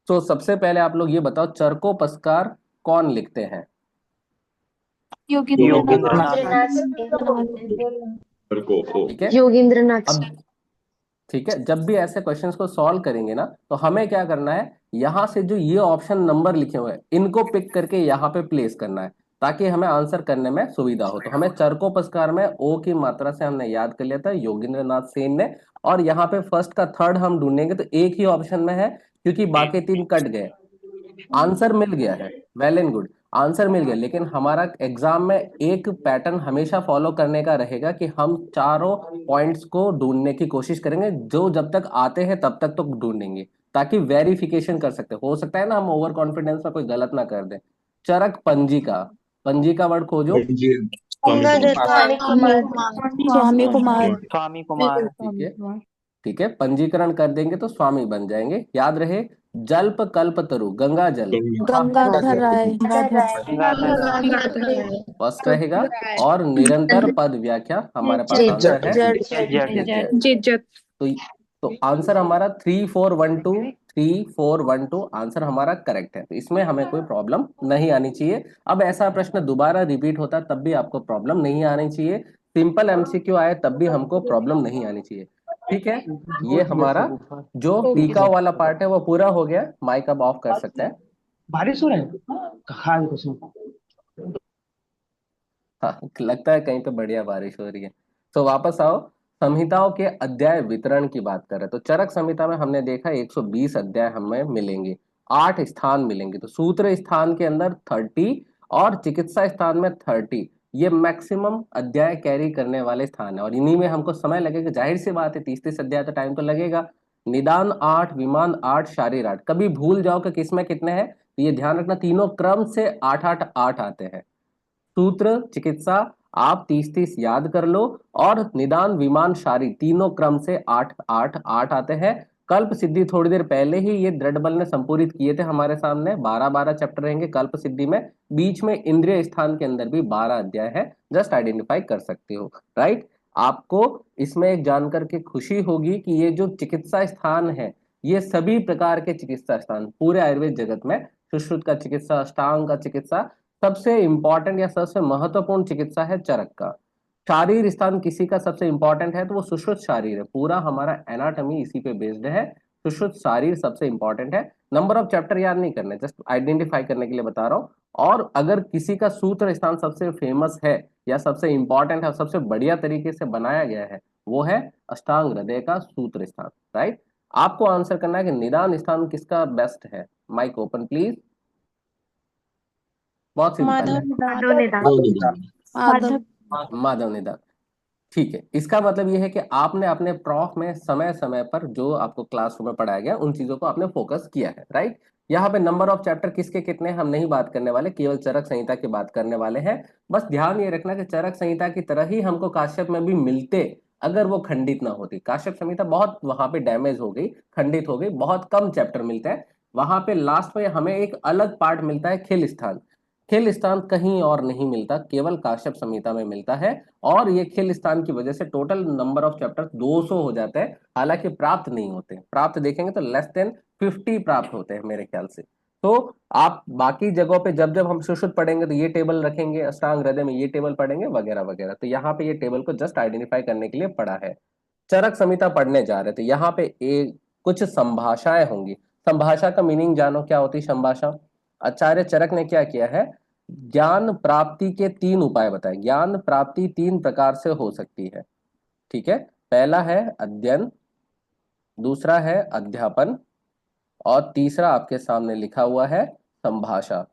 तो सबसे पहले आप लोग ये बताओ, चरकोपस्कार कौन लिखते हैं, योगेंद्रनाथ। ठीक है। योगेंद्रनाथ। अब ठीक है, जब भी ऐसे क्वेश्चंस को सॉल्व करेंगे ना तो हमें क्या करना है, यहां से जो ये ऑप्शन नंबर लिखे हुए हैं इनको पिक करके यहाँ पे प्लेस करना है, ताकि हमें आंसर करने में सुविधा हो। तो हमें चरकोपस्कार में ओ की मात्रा से हमने याद कर लिया था योगेंद्र नाथ सेन ने, और यहाँ पे फर्स्ट का थर्ड हम ढूंढेंगे तो एक ही ऑप्शन में है क्योंकि बाकी तीन कट गए। आंसर मिल गया है, वेल एंड गुड, आंसर मिल गया, लेकिन हमारा एग्जाम में एक पैटर्न हमेशा फॉलो करने का रहेगा कि हम चारों पॉइंट्स को ढूंढने की कोशिश करेंगे, जो जब तक आते हैं तब तक तो ढूंढेंगे, ताकि वेरिफिकेशन कर सकते हो सकता है ना हम ओवर कॉन्फिडेंस में कोई गलत ना कर दे। चरक पंजिका, पंजिका वर्ड खोजो। स्वामी कुमार। स्वामी कुमार। ठीक है, ठीक है, पंजीकरण कर देंगे तो स्वामी बन जाएंगे। याद रहे, जल्प कल्प तरु गंगा जल गंगाधर राय। फर्स्ट रहेगा, और निरंतर पद व्याख्या हमारे पास आंसर है जट। जट। तो आंसर हमारा 3412 3412 आंसर हमारा करेक्ट है। तो इसमें हमें कोई प्रॉब्लम नहीं आनी चाहिए। अब ऐसा प्रश्न दोबारा रिपीट होता तब भी आपको प्रॉब्लम नहीं आनी चाहिए, सिंपल एमसीक्यू आए तब भी हमको प्रॉब्लम नहीं आनी चाहिए। ठीक है, ये हमारा जो टीका वाला पार्ट है वो पूरा हो गया। माइक अब ऑफ कर सकते हैं। बारिश हो रहा है कहाँ है कुछ? हाँ, लगता है कहीं पे बढ़िया बारिश हो रही है। तो वापस आओ, संहिताओं के अध्याय वितरण की बात करें तो चरक संहिता में हमने देखा 120 अध्याय हमें मिलेंगे, 8 स्थान मिलेंगे। तो सूत्र स्थान के अंदर 30 और चिकित्सा स्थान में 30, ये मैक्सिमम अध्याय कैरी करने वाले स्थान है और इन्हीं में हमको समय लगेगा। जाहिर सी बात है 30-30 अध्याय तो टाइम तो लगेगा। निदान 8, विमान 8, शारीर 8। कभी भूल जाओ कि किसमें कितने हैं तो ये ध्यान रखना, तीनों क्रम से 8-8-8 आते हैं। सूत्र चिकित्सा आप 30-30 याद कर लो, और निदान विमान शारी तीनों क्रम से 8-8-8 आते हैं। कल्प सिद्धि थोड़ी देर पहले ही ये दृढ़ बल ने संपूरित किए थे हमारे सामने, 12-12 चैप्टर रहेंगे कल्प सिद्धि में। बीच में इंद्रिय स्थान के अंदर भी 12 अध्याय है, जस्ट आइडेंटिफाई कर सकते हो। राइट, आपको इसमें एक जानकर के खुशी होगी कि ये जो चिकित्सा स्थान है, ये सभी प्रकार के चिकित्सा स्थान पूरे आयुर्वेद जगत में, सुश्रुत का चिकित्सा, अष्टांग का चिकित्सा, सबसे इंपॉर्टेंट या सबसे महत्वपूर्ण चिकित्सा है चरक का। शारीर स्थान किसी का सबसे इंपॉर्टेंट है तो वो सुश्रुत शारीर है, पूरा हमारा एनाटॉमी इसी पे बेस्ड है। सुश्रुत शारीर सबसे इंपॉर्टेंट है। नंबर ऑफ चैप्टर याद नहीं करने, जस्ट आइडेंटिफाई करने के लिए बता रहा हूँ। और अगर किसी का सूत्र स्थान सबसे फेमस है या सबसे इंपॉर्टेंट है, सबसे बढ़िया तरीके से बनाया गया है, वो है अष्टांग हृदय का सूत्र स्थान। राइट, आपको आंसर करना है कि निदान स्थान किसका बेस्ट है। Mic open please. बहुत सिंपल है, माधव। माधव निदान। ठीक है, इसका मतलब यह है कि आपने अपने प्रॉफ में समय समय पर जो आपको क्लासरूम में पढ़ाया गया उन चीजों को आपने फोकस किया है। राइट, यहाँ पे नंबर ऑफ चैप्टर किसके कितने हम नहीं बात करने वाले, केवल चरक संहिता की बात करने वाले हैं। बस ध्यान ये रखना कि चरक संहिता की तरह ही हमको काश्यप में भी मिलते अगर वो खंडित ना होती। काश्यप संहिता बहुत वहां पे डैमेज हो गई, खंडित हो गई, बहुत कम चैप्टर मिलते हैं वहां पे। लास्ट में हमें एक अलग पार्ट मिलता है खिल स्थान। खिल स्थान कहीं और नहीं मिलता, केवल काश्यप संहिता में मिलता है। और ये खिल स्थान की वजह से टोटल नंबर ऑफ चैप्टर 200 हो जाते हैं, हालांकि प्राप्त नहीं होते। प्राप्त देखेंगे तो लेस देन 50 प्राप्त होते हैं मेरे ख्याल से। तो आप बाकी जगहों पे जब जब हम सुश्रुत पढ़ेंगे तो ये टेबल रखेंगे, अष्टांग हृदय में ये टेबल पढ़ेंगे वगैरह वगैरह। तो यहाँ पे ये टेबल को जस्ट आइडेंटिफाई करने के लिए पढ़ा है। चरक संहिता पढ़ने जा रहे थे, यहाँ पे एक कुछ संभाषाएं होंगी। संभाषा का मीनिंग जानो, क्या होती है संभाषा। आचार्य चरक ने क्या किया है, ज्ञान प्राप्ति के 3 उपाय बताए। ज्ञान प्राप्ति 3 प्रकार से हो सकती है। ठीक है, पहला है अध्ययन, दूसरा है अध्यापन, और तीसरा आपके सामने लिखा हुआ है संभाषा।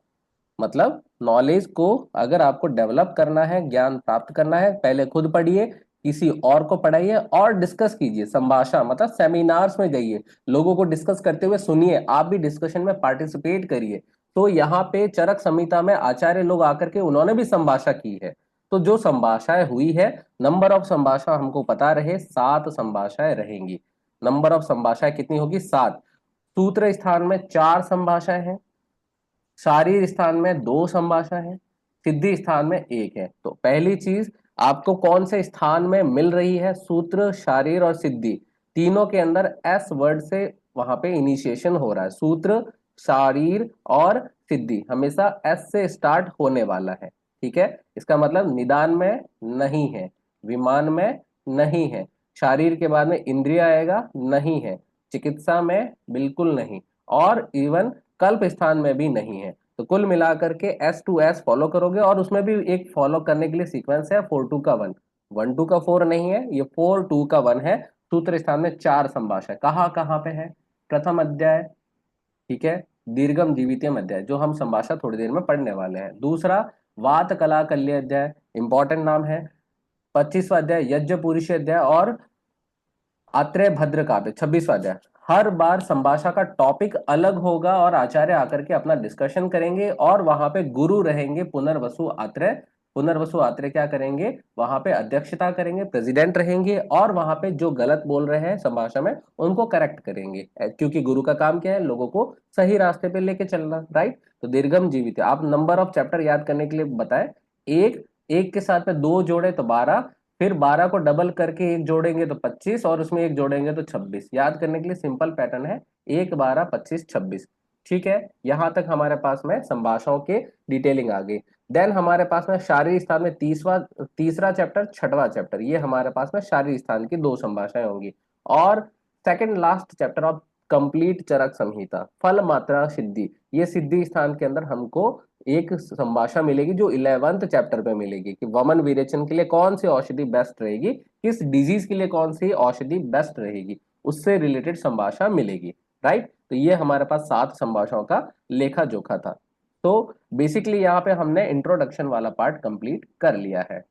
मतलब नॉलेज को अगर आपको डेवलप करना है, ज्ञान प्राप्त करना है, पहले खुद पढ़िए, किसी और को पढ़ाइए और डिस्कस कीजिए। संभाषा मतलब सेमिनार्स में जाइए, लोगों को डिस्कस करते हुए सुनिए, आप भी डिस्कशन में पार्टिसिपेट करिए। तो यहाँ पे चरक संहिता में आचार्य लोग आकर के उन्होंने भी संभाषा की है। तो जो संभाषाएं हुई है, नंबर ऑफ संभाषा हमको पता रहे, 7 संभाषाएं रहेंगी। नंबर ऑफ संभाषाएं कितनी होगी, 7। सूत्र स्थान में 4 संभाषाएं हैं, शारीर स्थान में 2 संभाषा है, सिद्धि स्थान में 1 है। तो पहली चीज आपको कौन से स्थान में मिल रही है, सूत्र, शारीर और सिद्धि, तीनों के अंदर एस वर्ड से वहां पे इनिशिएशन हो रहा है। सूत्र, शारीर और सिद्धि हमेशा एस से स्टार्ट होने वाला है। ठीक है, इसका मतलब निदान में नहीं है, विमान में नहीं है, शारीर के बाद में इंद्रिय आएगा नहीं है, चिकित्सा में बिल्कुल नहीं, और इवन कल्प स्थान में भी नहीं है। तो कुल मिलाकर के एस टू एस फॉलो करोगे, और उसमें भी एक फॉलो करने के लिए सीक्वेंस है 4-2 का 1, 1-2 का 4 नहीं है, ये 4-2 का 1 है। सूत्र स्थान में 4 संभाषा कहाँ कहाँ पे है, प्रथम अध्याय, ठीक है, दीर्घम जीवितम अध्याय जो हम संभाषा थोड़ी देर में पढ़ने वाले हैं। दूसरा वात कला कल्य अध्याय, इंपॉर्टेंट नाम है। 25वां अध्याय यज्ञ पुरुष अध्याय, और आत्रेय भद्र काव्य 26वां अध्याय। हर बार संभाषा का टॉपिक अलग होगा और आचार्य आकर के अपना डिस्कशन करेंगे, और वहां पे गुरु रहेंगे पुनर्वसु आत्रेय। पुनर्वसु आत्रेय क्या करेंगे, वहां पे अध्यक्षता करेंगे, प्रेसिडेंट रहेंगे, और वहां पे जो गलत बोल रहे हैं संभाषा में उनको करेक्ट करेंगे, क्योंकि गुरु का काम क्या है, लोगों को सही रास्ते पे लेके चलना। राइट, तो दीर्घम जीवित आप नंबर ऑफ चैप्टर याद करने के लिए बताए, एक एक के साथ में 2 जोड़े तो 12, फिर 12 को डबल करके एक जोड़ेंगे तो 25 और उसमें एक जोड़ेंगे तो 26। याद करने के लिए सिंपल पैटर्न है, 1 12 25 26। ठीक है, यहां तक हमारे पास में संभाषाओं के डिटेलिंग आ गई। देन हमारे पास में शारीरिक स्थान में तीसरा चैप्टर, छठवां चैप्टर, ये हमारे पास में शारीरिक स्थान की दो संभाषाएं होंगी। और second last chapter of complete Charak Samhita, फल मात्रा सिद्धि, ये सिद्धि स्थान के अंदर हमको एक संभाषा मिलेगी जो 11th चैप्टर पे मिलेगी कि वमन विरेचन के लिए कौन सी औषधि बेस्ट रहेगी, किस डिजीज के लिए कौन सी औषधि बेस्ट रहेगी, उससे रिलेटेड संभाषा मिलेगी। राइट, तो ये हमारे पास 7 संभाषाओं का लेखा जोखा था। तो बेसिकली यहाँ पे हमने इंट्रोडक्शन वाला पार्ट कंप्लीट कर लिया है।